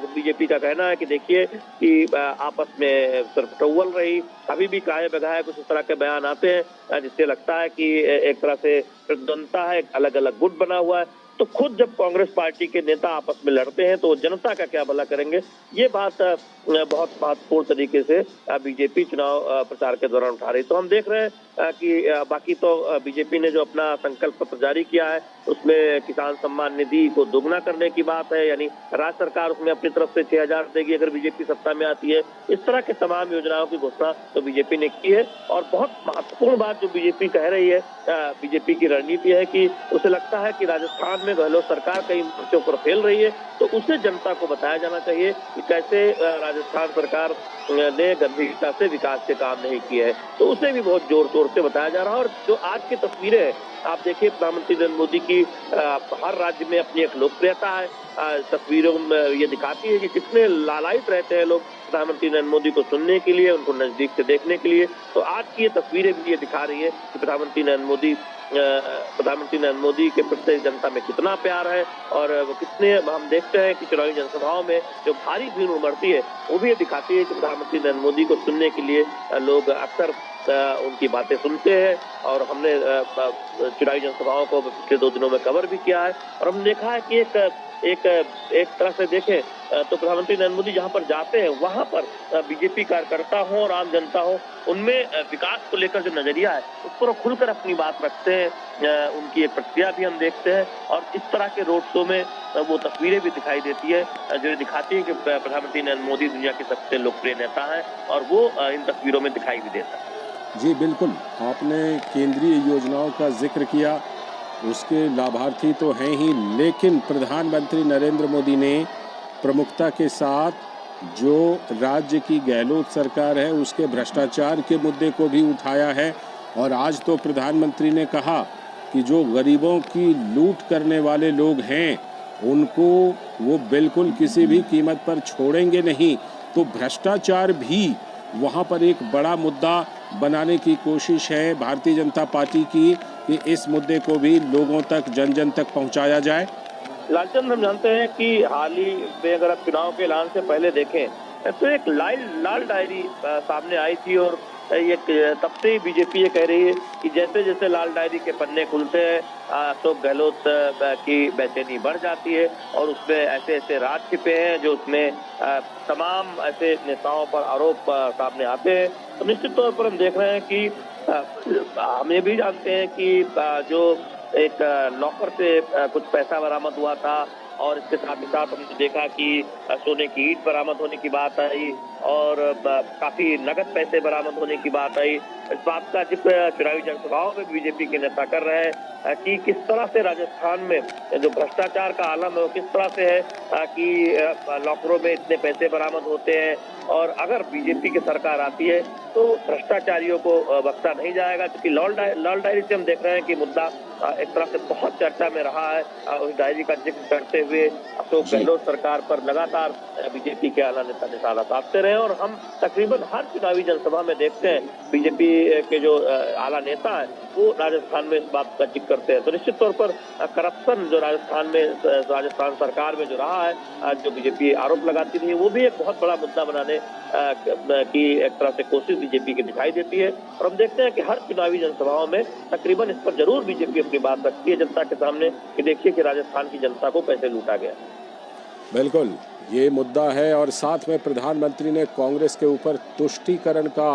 बीजेपी का कहना है कि देखिए कि आपस में सरपटौल रही, अभी भी काहे बगाहे कुछ इस तरह के बयान आते हैं जिससे लगता है कि एक तरह से प्रतिद्वंदता है, अलग अलग गुट बना हुआ है। तो खुद जब कांग्रेस पार्टी के नेता आपस में लड़ते हैं तो जनता का क्या भला करेंगे, ये बात बहुत महत्वपूर्ण तरीके से बीजेपी चुनाव प्रचार के दौरान उठा रही। तो हम देख रहे हैं कि बाकी तो बीजेपी ने जो अपना संकल्प पत्र जारी किया है उसमें किसान सम्मान निधि को दोगुना करने की बात है, यानी राज्य सरकार उसमें अपनी तरफ से 6,000 देगी अगर बीजेपी सत्ता में आती है। इस तरह के तमाम योजनाओं की घोषणा तो बीजेपी ने की है। और बहुत महत्वपूर्ण बात जो बीजेपी कह रही है, बीजेपी की रणनीति है कि उसे लगता है कि राजस्थान में गहलोत सरकार कई मोर्चों पर फेल रही है, तो उसे जनता को बताया जाना चाहिए कि कैसे राजस्थान सरकार ने गंभीरता से विकास के काम नहीं किए हैं। तो उसे भी बहुत जोर शोर से बताया जा रहा है। और जो आज की तस्वीरें हैं आप देखिए, प्रधानमंत्री नरेंद्र मोदी की हर राज्य में अपनी एक लोकप्रियता है। तस्वीरों में ये दिखाती है कि कितने लालायित रहते हैं लोग प्रधानमंत्री नरेंद्र मोदी को सुनने के लिए, उनको नजदीक से देखने के लिए। तो आज की ये तस्वीरें भी ये दिखा रही है कि प्रधानमंत्री नरेंद्र मोदी के प्रति जनता में कितना प्यार है और वो कितने, हम देखते हैं कि चुनावी जनसभाओं में जो भारी भीड़ उमड़ती है वो भी ये दिखाती है कि प्रधानमंत्री नरेंद्र मोदी को सुनने के लिए लोग अक्सर उनकी बातें सुनते हैं। और हमने चुनावी जनसभाओं को पिछले 2 दिनों में कवर भी किया है और हमने देखा है कि एक तरह से देखें तो प्रधानमंत्री नरेंद्र मोदी जहां पर जाते हैं वहां पर बीजेपी कार्यकर्ता हो और आम जनता हो, उनमें विकास को लेकर जो नजरिया है उस पर खुलकर अपनी बात रखते हैं। उनकी एक प्रतिक्रिया भी हम देखते हैं और इस तरह के रोड शो में वो तस्वीरें भी दिखाई देती है जो दिखाती है कि प्रधानमंत्री नरेंद्र मोदी दुनिया के सबसे लोकप्रिय नेता हैं और वो इन तस्वीरों में दिखाई भी देता है। जी बिल्कुल, आपने केंद्रीय योजनाओं का जिक्र किया, उसके लाभार्थी तो हैं ही, लेकिन प्रधानमंत्री नरेंद्र मोदी ने प्रमुखता के साथ जो राज्य की गहलोत सरकार है उसके भ्रष्टाचार के मुद्दे को भी उठाया है। और आज तो प्रधानमंत्री ने कहा कि जो गरीबों की लूट करने वाले लोग हैं उनको वो बिल्कुल किसी भी कीमत पर छोड़ेंगे नहीं। तो भ्रष्टाचार भी वहाँ पर एक बड़ा मुद्दा बनाने की कोशिश है भारतीय जनता पार्टी की कि इस मुद्दे को भी लोगों तक, जन जन तक पहुँचाया जाए। लालचंद, हम जानते हैं कि हाल ही में अगर आप चुनाव के ऐलान से पहले देखें तो एक लाल डायरी सामने आई थी और ये तब से ही बीजेपी ये कह रही है कि जैसे जैसे लाल डायरी के पन्ने खुलते हैं अशोक गहलोत की बेचैनी बढ़ जाती है और उसमें ऐसे ऐसे राज छिपे हैं जो उसमें तमाम ऐसे नेताओं पर आरोप सामने आते हैं। तो निश्चित तौर पर हम देख रहे हैं कि हम ये भी जानते हैं कि जो एक लॉकर से कुछ पैसा बरामद हुआ था और इसके साथ ही साथ हमने देखा कि सोने की ईंट बरामद होने की बात आई और काफी नगद पैसे बरामद होने की बात आई। इस बात का जिक्र चुनावी जनसभाओं में बीजेपी के नेता कर रहे हैं कि किस तरह से राजस्थान में जो भ्रष्टाचार का आलम है वो किस तरह से है कि लॉकरों में इतने पैसे बरामद होते हैं और अगर बीजेपी की सरकार आती है तो भ्रष्टाचारियों को बख्शा नहीं जाएगा। क्योंकि लाल डायरी से हम देख रहे हैं कि मुद्दा एक तरह से बहुत चर्चा में रहा है। उस डायरी का जिक्र करते हुए अशोक गहलोत सरकार पर लगातार बीजेपी के आला नेता निशाना साधते रहे और हम तकरीबन हर चुनावी जनसभा में देखते हैं बीजेपी के जो आला नेता है वो राजस्थान में इस बात का जिक्र करते हैं। तो निश्चित तौर पर करप्शन जो राजस्थान सरकार में जो रहा है, जो बीजेपी आरोप लगाती रही, वो भी एक बहुत बड़ा मुद्दा बनाने की एक तरह से कोशिश बीजेपी की दिखाई देती है। और हम देखते हैं कि हर चुनावी जनसभाओं में तकरीबन इस पर जरूर बीजेपी अपनी बात रखती है जनता के सामने कि देखिए कि राजस्थान की जनता को कैसे लूटा गया। बिल्कुल, ये मुद्दा है और साथ में प्रधानमंत्री ने कांग्रेस के ऊपर तुष्टीकरण का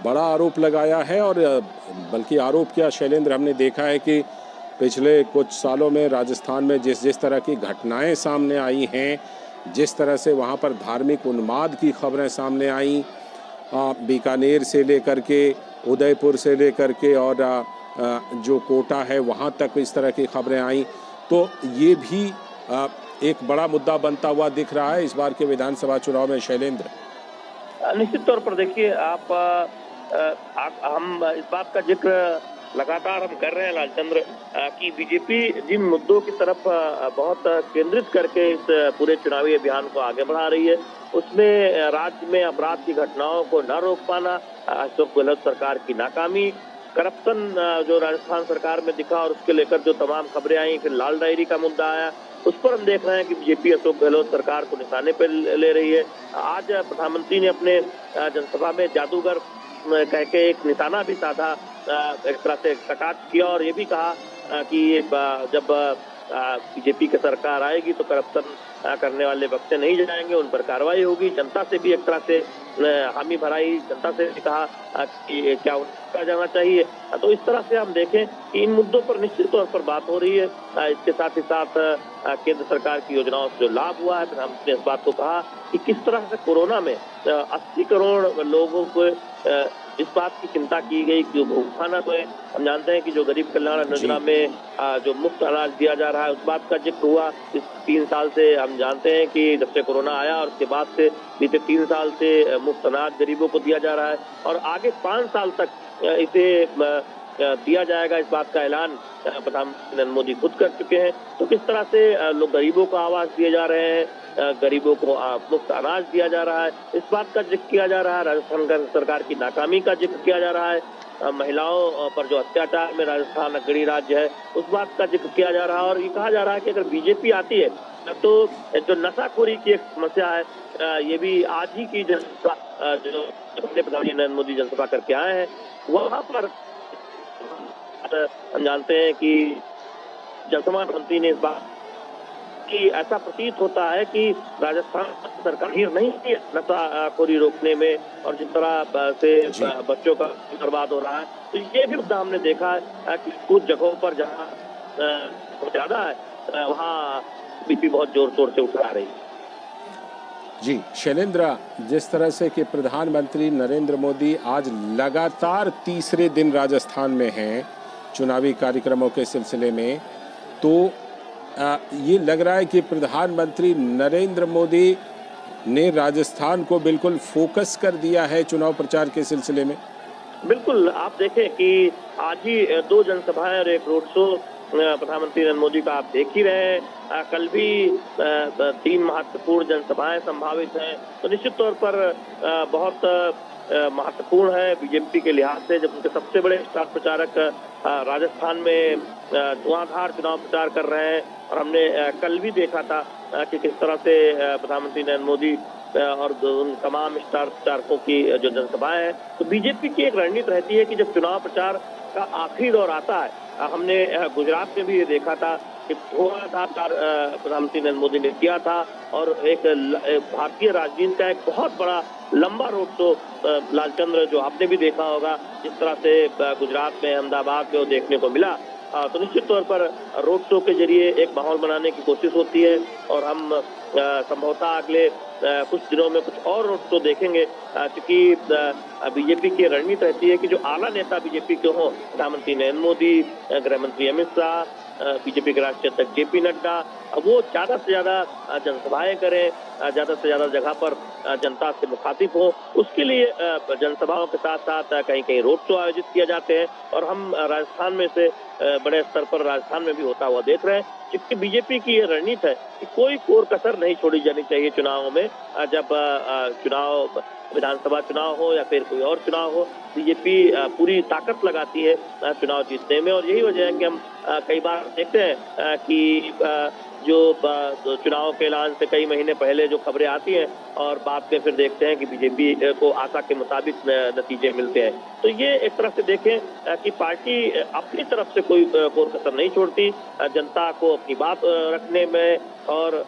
बड़ा आरोप लगाया है। और बल्कि आरोप क्या शैलेंद्र, हमने देखा है कि पिछले कुछ सालों में राजस्थान में जिस तरह की घटनाएं सामने आई हैं, जिस तरह से वहाँ पर धार्मिक उन्माद की खबरें सामने आई, बीकानेर से लेकर के उदयपुर से लेकर के और जो कोटा है वहाँ तक इस तरह की खबरें आई, तो ये भी एक बड़ा मुद्दा बनता हुआ दिख रहा है इस बार के विधानसभा चुनाव में शैलेंद्र। निश्चित तौर पर देखिए हम इस बात का जिक्र लगातार हम कर रहे हैं लालचंद्र कि बीजेपी जिन मुद्दों की तरफ बहुत केंद्रित करके इस पूरे चुनावी अभियान को आगे बढ़ा रही है उसमें राज्य में अपराध की घटनाओं को न रोक पाना, अशोक गहलोत सरकार की नाकामी, करप्शन जो राजस्थान सरकार में दिखा और उसके लेकर जो तमाम खबरें आई, फिर लाल डायरी का मुद्दा आया, उस पर हम देख रहे हैं कि बीजेपी अशोक गहलोत सरकार को निशाने पर ले रही है। आज प्रधानमंत्री ने अपने जनसभा में जादूगर कह के एक निशाना भी साधा, एक तरह से कटाक्ष किया और ये भी कहा कि जब बीजेपी की सरकार आएगी तो करप्शन करने वाले बख्शे नहीं जाएंगे, उन पर कार्रवाई होगी। जनता से भी एक तरह से हामी भराई, जनता से भी कहा कि क्या उनका जाना चाहिए। तो इस तरह से हम देखें कि इन मुद्दों पर निश्चित तौर पर बात हो रही है। इसके साथ ही साथ केंद्र सरकार की योजनाओं से जो लाभ हुआ है, फिर हमने इस बात को कहा कि किस तरह से कोरोना में 80 करोड़ लोगों को इस बात की चिंता की गई कि भूखा तो है। हम जानते हैं कि जो गरीब कल्याण योजना में जो मुफ्त अनाज दिया जा रहा है उस बात का जिक्र हुआ। इस 3 साल से हम जानते हैं कि जब से कोरोना आया और उसके बाद से बीते 3 साल से मुफ्त अनाज गरीबों को दिया जा रहा है और आगे 5 साल तक इसे दिया जाएगा, इस बात का ऐलान प्रधानमंत्री नरेंद्र मोदी खुद कर चुके हैं। तो किस तरह से लोग गरीबों को आवास दिए जा रहे हैं, गरीबों को मुफ्त अनाज दिया जा रहा है, इस बात का जिक्र किया जा रहा है। राजस्थान सरकार की नाकामी का जिक्र किया जा रहा है। महिलाओं पर जो अत्याचार में राजस्थान अग्रणी राज्य है, उस बात का जिक्र किया जा रहा है। और ये कहा जा रहा है कि अगर बीजेपी आती है तो जो नशाखोरी की एक समस्या है, ये भी आज ही की जनसभा जो प्रधानमंत्री नरेंद्र मोदी जनसभा करके आए हैं, वहां पर हम जानते हैं कि जनसभा मंत्री ने इस बात कि ऐसा प्रतीत होता है कि राजस्थान सरकार ढीर नहीं है नशाखोरी रोकने में, और जिस तरह से बच्चों का बर्बाद हो रहा है, तो ये भी मुद्दा हमने देखा है कि कुछ जगहों पर जहाँ ज्यादा है वहाँ बीपी बहुत जोर शोर से उठ रही है। जी शैलेंद्र, जिस तरह से कि प्रधानमंत्री नरेंद्र मोदी आज लगातार तीसरे दिन राजस्थान में हैं चुनावी कार्यक्रमों के सिलसिले में, तो ये लग रहा है कि प्रधानमंत्री नरेंद्र मोदी ने राजस्थान को बिल्कुल फोकस कर दिया है चुनाव प्रचार के सिलसिले में। बिल्कुल, आप देखें कि आज ही 2 जनसभाएं और 1 रोड शो प्रधानमंत्री नरेंद्र मोदी का आप देख ही रहे हैं। कल भी 3 महत्वपूर्ण जनसभाएं संभावित हैं, तो निश्चित तौर पर बहुत महत्वपूर्ण है बीजेपी के लिहाज से, जब उनके सबसे बड़े स्टार प्रचारक राजस्थान में धुआंधार चुनाव प्रचार कर रहे हैं। और हमने कल भी देखा था कि किस तरह से प्रधानमंत्री नरेंद्र मोदी और उन तमाम स्टार प्रचारकों की जो जनसभाएं हैं, तो बीजेपी की एक रणनीति रहती है कि जब चुनाव प्रचार का आखिरी दौर आता है, हमने गुजरात में भी ये देखा था कि धुआंधार प्रधानमंत्री नरेंद्र मोदी ने किया था, और एक भारतीय राजनीति का एक बहुत बड़ा लंबा रोड शो लालचंद्र, जो आपने भी देखा होगा, जिस तरह से गुजरात में अहमदाबाद में वो देखने को मिला। तो निश्चित तौर पर रोड शो के जरिए एक माहौल बनाने की कोशिश होती है, और हम संभवतः अगले कुछ दिनों में कुछ और रोड शो देखेंगे, क्योंकि बीजेपी की रणनीति रहती है कि जो आला नेता बीजेपी के हों, प्रधानमंत्री नरेंद्र मोदी, गृह मंत्री अमित शाह, बीजेपी के राष्ट्रीय अध्यक्ष जेपी नड्डा, वो ज्यादा से ज्यादा जनसभाएं करें, ज्यादा से ज्यादा जगह पर जनता से मुखातिब हो। उसके लिए जनसभाओं के साथ साथ कहीं कहीं रोड शो आयोजित किए जाते हैं, और हम राजस्थान में से बड़े स्तर पर राजस्थान में भी होता हुआ देख रहे हैं, क्योंकि बीजेपी की ये रणनीति है कि कोई कोर कसर नहीं छोड़ी जानी चाहिए चुनावों में। जब चुनाव, विधानसभा चुनाव हो या फिर कोई और चुनाव हो, बीजेपी पूरी ताकत लगाती है चुनाव जीतने में। और यही वजह है कि हम कई बार देखते हैं कि जो चुनाव के ऐलान से कई महीने पहले जो खबरें आती हैं, और बाद में फिर देखते हैं कि बीजेपी को आशा के मुताबिक नतीजे मिलते हैं। तो ये एक तरफ से देखें कि पार्टी अपनी तरफ से कोई कोर कसर नहीं छोड़ती जनता को अपनी बात रखने में, और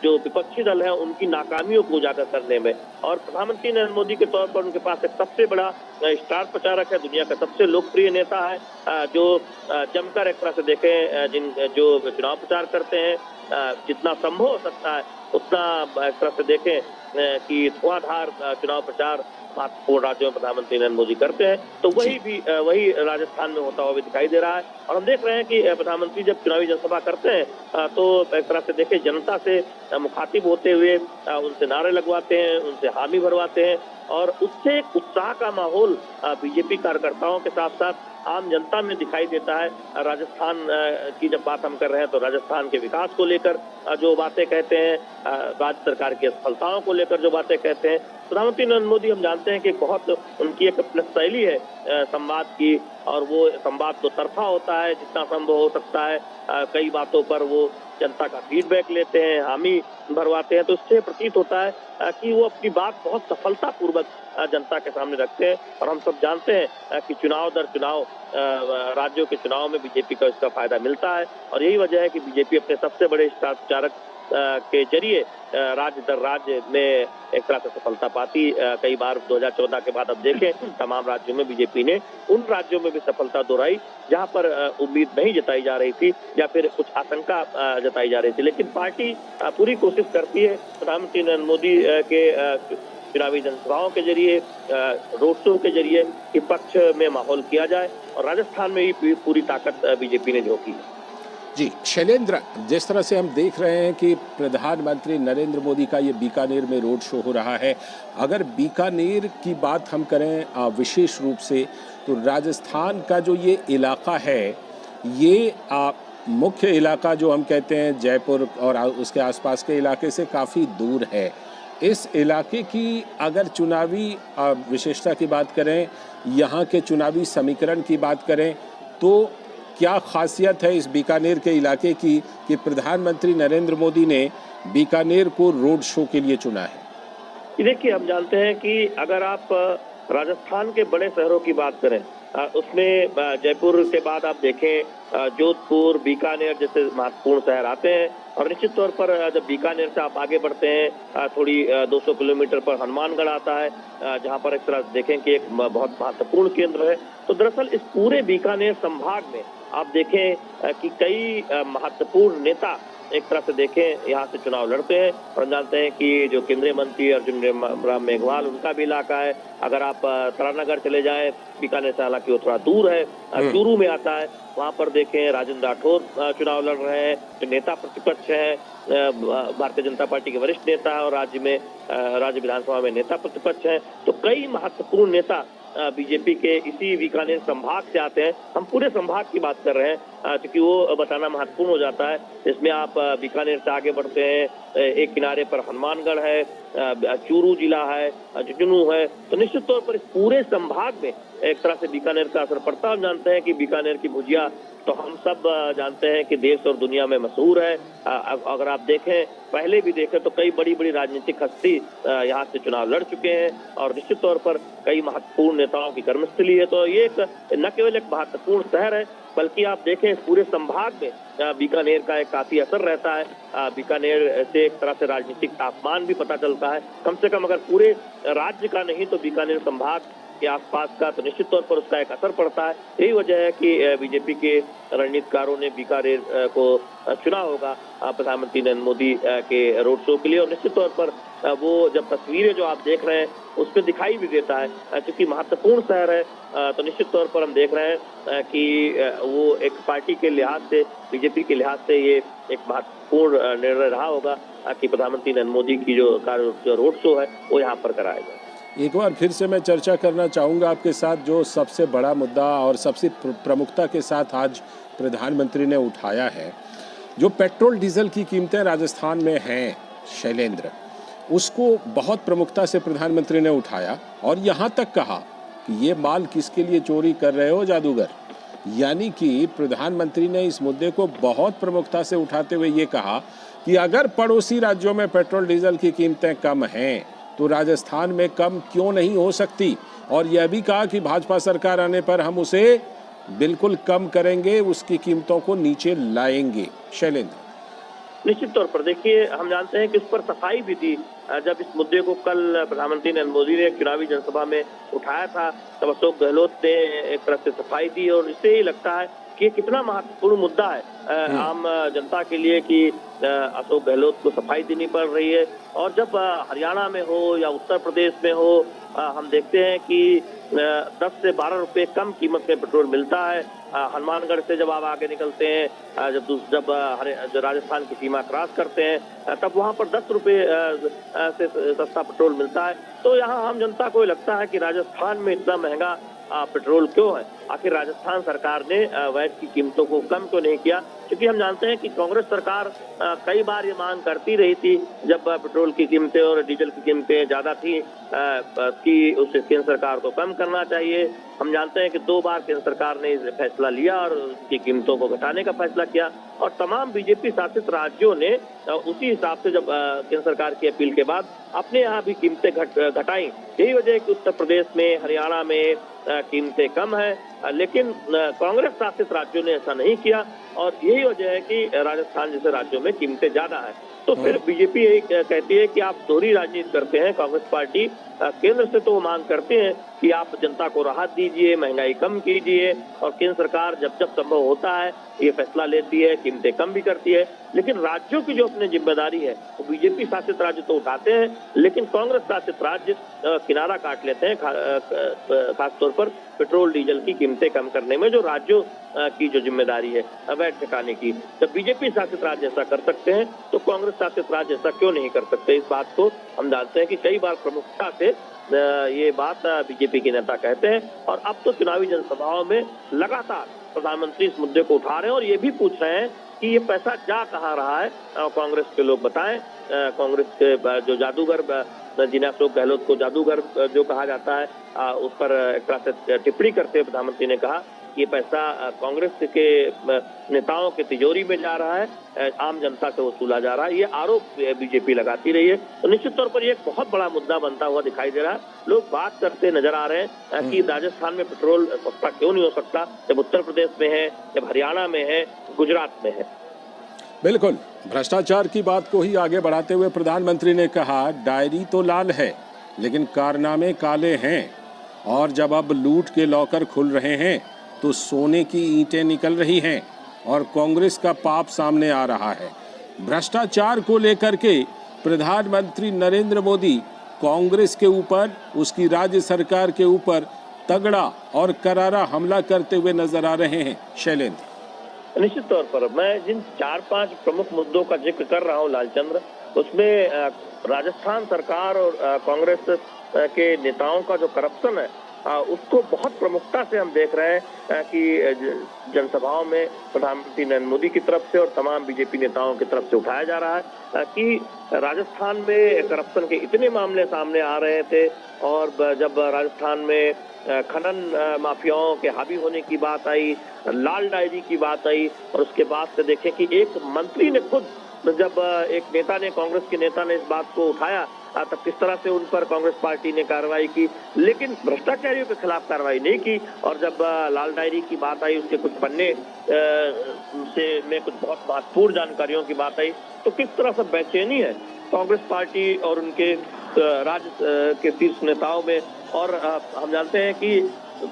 जो विपक्षी दल है उनकी नाकामियों को उजागर करने में। और प्रधानमंत्री नरेंद्र मोदी के तौर पर उनके पास एक सबसे बड़ा स्टार प्रचारक है, दुनिया का सबसे लोकप्रिय नेता है, जो जमकर एक तरह से देखें जो चुनाव प्रचार करते हैं, जितना संभव हो सकता है उतना एक तरह से देखें कि धुआंधार चुनाव प्रचार महत्वपूर्ण राज्यों में प्रधानमंत्री नरेंद्र मोदी करते हैं, तो वही राजस्थान में होता हुआ भी दिखाई दे रहा है। और हम देख रहे हैं कि प्रधानमंत्री जब चुनावी जनसभा करते हैं तो एक तरह से देखें जनता से मुखातिब होते हुए उनसे नारे लगवाते हैं, उनसे हामी भरवाते हैं, और उससे एक उत्साह का माहौल बीजेपी कार्यकर्ताओं के साथ साथ आम जनता में दिखाई देता है। राजस्थान की जब बात हम कर रहे हैं तो राजस्थान के विकास को लेकर जो बातें कहते हैं, राज्य सरकार की सफलताओं को लेकर जो बातें कहते हैं, प्रधानमंत्री नरेंद्र मोदी हम जानते हैं कि बहुत उनकी एक अपनी शैली है संवाद की, और वो संवाद दो तरफा होता है जितना संभव हो सकता है। कई बातों पर वो जनता का फीडबैक लेते हैं, हामी भरवाते हैं, तो इससे प्रतीत होता है कि वो अपनी बात बहुत सफलतापूर्वक जनता के सामने रखते हैं। और हम सब जानते हैं कि चुनाव दर चुनाव राज्यों के चुनाव में बीजेपी को इसका फायदा मिलता है, और यही वजह है कि बीजेपी अपने सबसे बड़े स्टार प्रचारक के जरिए राज्य दर राज्य में एक तरह से सफलता पाती। कई बार 2014 के बाद अब देखें तमाम राज्यों में बीजेपी ने उन राज्यों में भी सफलता दोहराई जहां पर उम्मीद नहीं जताई जा रही थी या फिर कुछ आशंका जताई जा रही थी, लेकिन पार्टी पूरी कोशिश करती है प्रधानमंत्री नरेंद्र मोदी के चुनावी जनसभाओं के जरिए, रोड शो के जरिए कि पक्ष में माहौल किया जाए, और राजस्थान में भी पूरी ताकत बीजेपी ने झोंकी है। जी शैलेंद्र, जिस तरह से हम देख रहे हैं कि प्रधानमंत्री नरेंद्र मोदी का ये बीकानेर में रोड शो हो रहा है, अगर बीकानेर की बात हम करें विशेष रूप से, तो राजस्थान का जो ये इलाका है, मुख्य इलाका जो हम कहते हैं जयपुर और उसके आसपास के इलाके से काफ़ी दूर है। इस इलाके की अगर चुनावी विशेषता की बात करें, यहाँ के चुनावी समीकरण की बात करें, तो क्या खासियत है इस बीकानेर के इलाके की कि प्रधानमंत्री नरेंद्र मोदी ने बीकानेर को रोड शो के लिए चुना है? देखिए, हम जानते हैं कि अगर आप राजस्थान के बड़े शहरों की बात करें, उसमें जयपुर के बाद आप देखें जोधपुर, बीकानेर जैसे महत्वपूर्ण शहर आते हैं। और निश्चित तौर पर जब बीकानेर से आप आगे बढ़ते हैं थोड़ी 200 किलोमीटर पर हनुमानगढ़ आता है, जहां पर एक तरह देखें कि एक बहुत महत्वपूर्ण केंद्र है। तो दरअसल इस पूरे बीकानेर संभाग में आप देखें कि कई महत्वपूर्ण नेता एक तरह से देखें यहाँ से चुनाव लड़ते हैं। और हम जानते हैं कि जो केंद्रीय मंत्री अर्जुन राम मेघवाल, उनका भी इलाका है। अगर आप तरानगर चले जाएं, बीकानेर से हालांकि वो थोड़ा दूर है, चूरू में आता है, वहां पर देखें राजेंद्र राठौर चुनाव लड़ रहे हैं, जो नेता प्रतिपक्ष है, भारतीय जनता पार्टी के वरिष्ठ नेता है और राज्य विधानसभा में नेता प्रतिपक्ष है। तो कई महत्वपूर्ण नेता बीजेपी के इसी बीकानेर संभाग से आते हैं। हम पूरे संभाग की बात कर रहे हैं क्योंकि वो बताना महत्वपूर्ण हो जाता है। इसमें आप बीकानेर से आगे बढ़ते हैं, एक किनारे पर हनुमानगढ़ है, चूरू जिला है, झुंझुनू है। तो निश्चित तौर पर इस पूरे संभाग में एक तरह से बीकानेर का असर पड़ता है। हम जानते हैं कि बीकानेर की भुजिया तो हम सब जानते हैं कि देश और दुनिया में मशहूर है। अगर आप देखें, पहले भी देखें तो कई बड़ी बड़ी राजनीतिक हस्ती यहाँ से चुनाव लड़ चुके हैं और निश्चित तौर पर कई महत्वपूर्ण नेताओं की कर्मस्थली है। तो ये न केवल एक महत्वपूर्ण शहर है, बल्कि आप देखें पूरे संभाग में बीकानेर का एक काफी असर रहता है। बीकानेर से एक तरह से राजनीतिक तापमान भी पता चलता है, कम से कम अगर पूरे राज्य का नहीं तो बीकानेर संभाग के आसपास का, तो निश्चित तौर पर उसका एक असर पड़ता है। यही वजह है कि बीजेपी के रणनीतिकारों ने बीकानेर को चुना होगा प्रधानमंत्री नरेंद्र मोदी के रोड शो के लिए। और निश्चित तौर पर वो जब तस्वीरें जो आप देख रहे हैं उसमें दिखाई भी देता है, क्योंकि महत्वपूर्ण शहर है। तो निश्चित तौर पर हम देख रहे हैं कि वो एक पार्टी के लिहाज से, बीजेपी के लिहाज से ये एक महत्वपूर्ण निर्णय रहा होगा कि प्रधानमंत्री नरेंद्र मोदी की जो रोड शो है वो यहाँ पर कराया जाए। एक बार फिर से मैं चर्चा करना चाहूँगा आपके साथ, जो सबसे बड़ा मुद्दा और सबसे प्रमुखता के साथ आज प्रधानमंत्री ने उठाया है, जो पेट्रोल डीजल की कीमतें राजस्थान में हैं शैलेंद्र, उसको बहुत प्रमुखता से प्रधानमंत्री ने उठाया और यहाँ तक कहा कि ये माल किसके लिए चोरी कर रहे हो जादूगर। यानी कि प्रधानमंत्री ने इस मुद्दे को बहुत प्रमुखता से उठाते हुए ये कहा कि अगर पड़ोसी राज्यों में पेट्रोल डीजल की कीमतें कम हैं तो राजस्थान में कम क्यों नहीं हो सकती। और यह भी कहा कि भाजपा सरकार आने पर हम उसे बिल्कुल कम करेंगे, उसकी कीमतों को नीचे लाएंगे। शैलेंद्र, निश्चित तौर पर देखिए, हम जानते हैं कि उस पर सफाई भी दी। जब इस मुद्दे को कल प्रधानमंत्री नरेंद्र मोदी ने चुनावी जनसभा में उठाया था, तब अशोक गहलोत ने एक तरह से सफाई दी। और इससे ही लगता है कि ये कितना महत्वपूर्ण मुद्दा है आम जनता के लिए कि अशोक गहलोत को सफाई देनी पड़ रही है। और जब हरियाणा में हो या उत्तर प्रदेश में हो, हम देखते हैं कि 10 से 12 रुपए कम कीमत में पेट्रोल मिलता है। हनुमानगढ़ से जब आप आगे निकलते हैं, जब राजस्थान की सीमा क्रॉस करते हैं, तब वहां पर 10 रुपए से सस्ता पेट्रोल मिलता है। तो यहाँ आम जनता को लगता है कि राजस्थान में इतना महंगा पेट्रोल क्यों है। आखिर राजस्थान सरकार ने वैट की कीमतों को कम क्यों नहीं किया, क्योंकि हम जानते हैं कि कांग्रेस सरकार कई बार ये मांग करती रही थी जब पेट्रोल की कीमतें और डीजल की कीमतें ज्यादा थी कि उसे केंद्र सरकार को कम करना चाहिए। हम जानते हैं कि 2 बार केंद्र सरकार ने फैसला लिया और उसकी कीमतों को घटाने का फैसला किया और तमाम बीजेपी शासित राज्यों ने उसी हिसाब से जब केंद्र सरकार की अपील के बाद अपने यहाँ भी कीमतें घटाई। यही वजह है कि उत्तर प्रदेश में, हरियाणा में कीमतें कम है, लेकिन कांग्रेस शासित राज्यों ने ऐसा नहीं किया और यही वजह है कि राजस्थान जैसे राज्यों में कीमतें ज्यादा है। तो फिर बीजेपी यही कहती है कि आप दोहरी राजनीति करते हैं। कांग्रेस पार्टी केंद्र से तो मांग करते हैं कि आप जनता को राहत दीजिए, महंगाई कम कीजिए, और केंद्र सरकार जब जब संभव होता है ये फैसला लेती है, कीमतें कम भी करती है। लेकिन राज्यों की जो अपनी जिम्मेदारी है वो बीजेपी शासित राज्य तो उठाते हैं, लेकिन कांग्रेस शासित राज्य किनारा काट लेते हैं, खासतौर पर पेट्रोल डीजल की कीमतें कम करने में जो राज्यों की जो जिम्मेदारी है वैट घटाने की। जब बीजेपी शासित राज्य ऐसा कर सकते हैं तो कांग्रेस शासित राज्य ऐसा क्यों नहीं कर सकते। इस बात को हम जानते हैं कि कई बार प्रमुखता से ये बात बीजेपी के नेता कहते हैं और अब तो चुनावी जनसभाओं में लगातार प्रधानमंत्री इस मुद्दे को उठा रहे हैं और ये भी पूछ रहे हैं कि ये पैसा जा कहाँ रहा है। कांग्रेस के लोग बताएं। कांग्रेस के जो जादूगर, जिन्हें अशोक गहलोत को जादूगर जो कहा जाता है, उस पर एक तरह से टिप्पणी करते हुए प्रधानमंत्री ने कहा ये पैसा कांग्रेस के नेताओं के तिजोरी में जा रहा है, आम जनता से वसूला जा रहा है। ये आरोप बीजेपी लगाती रही है। तो निश्चित तौर पर ये एक बहुत बड़ा मुद्दा बनता हुआ दिखाई दे रहा है। लोग बात करते नजर आ रहे हैं कि राजस्थान में पेट्रोल सस्ता क्यों नहीं हो सकता, जब उत्तर प्रदेश में है, जब हरियाणा में है, गुजरात में है। बिल्कुल, भ्रष्टाचार की बात को ही आगे बढ़ाते हुए प्रधानमंत्री ने कहा डायरी तो लाल है लेकिन कारनामे काले हैं, और जब अब लूट के लॉकर खुल रहे हैं तो सोने की ईंटें निकल रही हैं और कांग्रेस का पाप सामने आ रहा है। भ्रष्टाचार को लेकर के प्रधानमंत्री नरेंद्र मोदी कांग्रेस के ऊपर, उसकी राज्य सरकार के ऊपर तगड़ा और करारा हमला करते हुए नजर आ रहे हैं। शैलेंद्र, निश्चित तौर पर मैं जिन 4-5 प्रमुख मुद्दों का जिक्र कर रहा हूं लालचंद्र, उसमें राजस्थान सरकार और कांग्रेस के नेताओं का जो करप्शन है उसको बहुत प्रमुखता से हम देख रहे हैं कि जनसभाओं में प्रधानमंत्री नरेंद्र मोदी की तरफ से और तमाम बीजेपी नेताओं की तरफ से उठाया जा रहा है कि राजस्थान में करप्शन के इतने मामले सामने आ रहे थे, और जब राजस्थान में खनन माफियाओं के हावी होने की बात आई, लाल डायरी की बात आई, और उसके बाद से देखें कि एक मंत्री ने खुद, जब एक नेता ने, कांग्रेस के नेता ने इस बात को उठाया, तब किस तरह से उन पर कांग्रेस पार्टी ने कार्रवाई की, लेकिन भ्रष्टाचारियों के खिलाफ कार्रवाई नहीं की। और जब लाल डायरी की बात आई, उसके कुछ पन्ने से में कुछ बहुत महत्वपूर्ण जानकारियों की बात आई, तो किस तरह से बेचैनी है कांग्रेस पार्टी और उनके राज्य के शीर्ष नेताओं में। और हम जानते हैं कि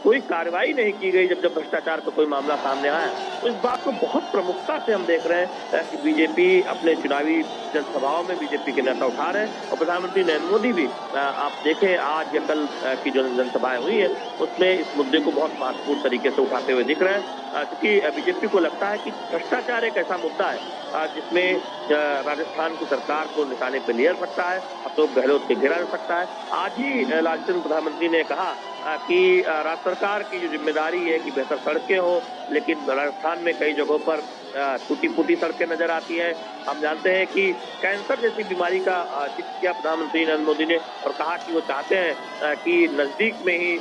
कोई कार्रवाई नहीं की गई जब भ्रष्टाचार का कोई मामला सामने आया। तो इस बात को बहुत प्रमुखता से हम देख रहे हैं कि बीजेपी अपने चुनावी जनसभाओं में बीजेपी के नेता उठा रहे हैं, और प्रधानमंत्री नरेंद्र मोदी भी, आप देखें आज या कल की जो जनसभाएं हुई है उसमें इस मुद्दे को बहुत महत्वपूर्ण तरीके से उठाते हुए दिख रहे हैं, क्योंकि बीजेपी को लगता है कि भ्रष्टाचार एक ऐसा मुद्दा है जिसमें राजस्थान की सरकार को निशाने पर लिया सकता है, अशोक गहलोत के गिरा जा सकता है। आज ही लालचंद प्रधानमंत्री ने कहा कि राज्य सरकार की जो जिम्मेदारी है कि बेहतर सड़कें हो, लेकिन राजस्थान में कई जगहों पर टूटी फूटी सड़कें नजर आती हैं। हम जानते हैं कि कैंसर जैसी बीमारी का जिक्र किया प्रधानमंत्री नरेंद्र मोदी ने, और कहा कि वो चाहते हैं कि नजदीक में ही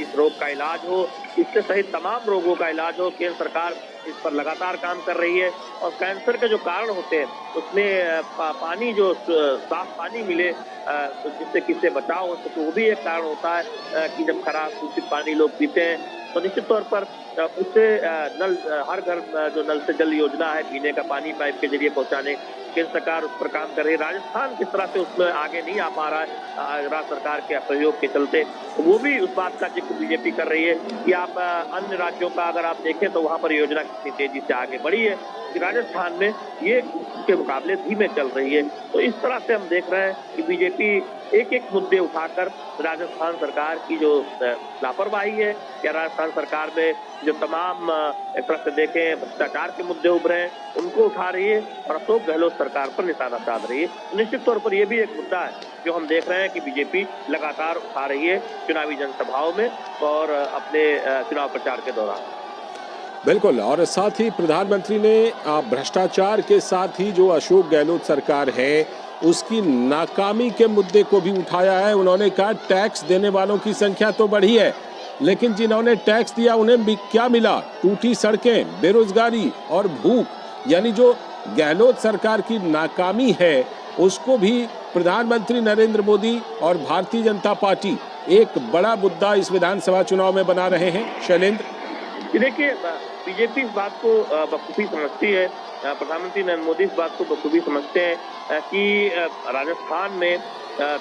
इस रोग का इलाज हो, इससे सहित तमाम रोगों का इलाज हो। केंद्र सरकार इस पर लगातार काम कर रही है, और कैंसर के जो कारण होते हैं उसमें पानी, जो साफ पानी मिले जिससे किससे बचाव हो सके, वो भी एक कारण होता है कि जब खराब दूषित पानी लोग पीते हैं तो निश्चित तौर पर उससे नल, हर घर जो नल से जल योजना है, पीने का पानी पाइप के जरिए पहुंचाने, केंद्र सरकार उस पर काम कर रही है। राजस्थान किस तरह से उसमें आगे नहीं आ पा रहा है राज्य सरकार के असहयोग के चलते, तो वो भी उस बात का जिक्र बीजेपी कर रही है कि आप अन्य राज्यों का अगर आप देखें तो वहां पर योजना कितनी तेजी से आगे बढ़ी है, कि राजस्थान में ये उसके मुकाबले धीमे चल रही है। तो इस तरह से हम देख रहे हैं कि बीजेपी एक एक मुद्दे उठाकर राजस्थान सरकार की जो लापरवाही है, या राजस्थान सरकार में जो तमाम एक तरह से देखें भ्रष्टाचार के मुद्दे उभरे हैं उनको उठा रही है, और अशोक गहलोत सरकार पर निशाना साध रही है। तो निश्चित तौर पर यह भी एक मुद्दा है जो हम देख रहे हैं कि बीजेपी लगातार उठा रही है चुनावी जनसभाओं में और अपने चुनाव प्रचार के दौरान। बिल्कुल, और साथ ही प्रधानमंत्री ने भ्रष्टाचार के साथ ही जो अशोक गहलोत सरकार है उसकी नाकामी के मुद्दे को भी उठाया है। उन्होंने कहा टैक्स देने वालों की संख्या तो बढ़ी है, लेकिन जिन्होंने टैक्स दिया उन्हें भी क्या मिला? टूटी सड़कें, बेरोजगारी और भूख। यानी जो गहलोत सरकार की नाकामी है उसको भी प्रधानमंत्री नरेंद्र मोदी और भारतीय जनता पार्टी एक बड़ा मुद्दा इस विधानसभा चुनाव में बना रहे हैं। शैलेंद्र, देखिए, बीजेपी इस बात को बखूबी समझती है, प्रधानमंत्री नरेंद्र मोदी इस बात को बखूबी समझते हैं कि राजस्थान में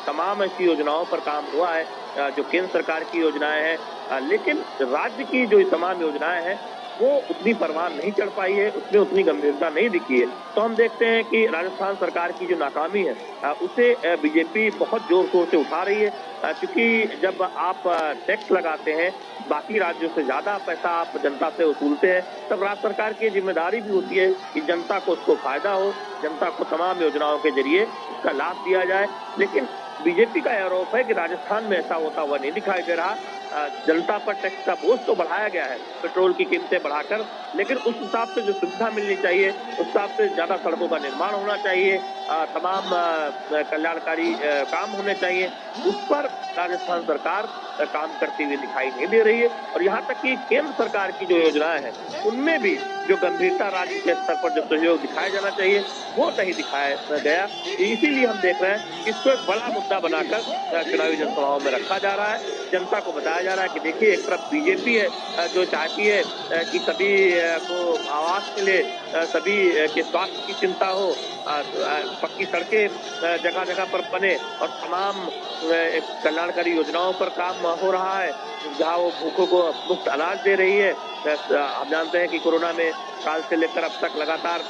तमाम ऐसी योजनाओं पर काम हुआ है जो केंद्र सरकार की योजनाएं हैं, लेकिन राज्य की जो तमाम योजनाएं हैं वो उतनी परवान नहीं चढ़ पाई है, उसमें उतनी गंभीरता नहीं दिखी है। तो हम देखते हैं कि राजस्थान सरकार की जो नाकामी है उसे बीजेपी बहुत जोर शोर से उठा रही है, क्योंकि जब आप टैक्स लगाते हैं, बाकी राज्यों से ज्यादा पैसा आप जनता से वसूलते हैं, तब राज्य सरकार की जिम्मेदारी भी होती है कि जनता को उसको फायदा हो, जनता को तमाम योजनाओं के जरिए उसका लाभ दिया जाए। लेकिन बीजेपी का आरोप है कि राजस्थान में ऐसा होता हुआ नहीं दिखाई दे रहा। जनता पर टैक्स का बोझ तो बढ़ाया गया है, पेट्रोल की कीमतें बढ़ाकर, लेकिन उस हिसाब से जो सुविधा मिलनी चाहिए, उस हिसाब से ज्यादा सड़कों का निर्माण होना चाहिए, तमाम कल्याणकारी काम होने चाहिए, उस पर राजस्थान सरकार काम करती हुई दिखाई नहीं दे रही है। और यहाँ तक कि केंद्र सरकार की जो योजनाएं हैं, उनमें भी जो गंभीरता राज्य के स्तर पर जो सहयोग दिखाया जाना चाहिए, वो नहीं दिखाया गया। इसीलिए हम देख रहे हैं कि इसको एक बड़ा मुद्दा बनाकर चुनावी जनसभाओं में रखा जा रहा है। जनता को बताया जा रहा है कि देखिए, एक तरफ बीजेपी है जो चाहती है कि सभी को आवास मिले, सभी के स्वास्थ्य की चिंता हो, पक्की सड़कें जगह जगह पर बने और तमाम कल्याणकारी योजनाओं पर काम हो रहा है, जहां वो भूखों को मुफ्त अनाज दे रही है। हम जानते हैं कि कोरोना में साल से लेकर अब तक लगातार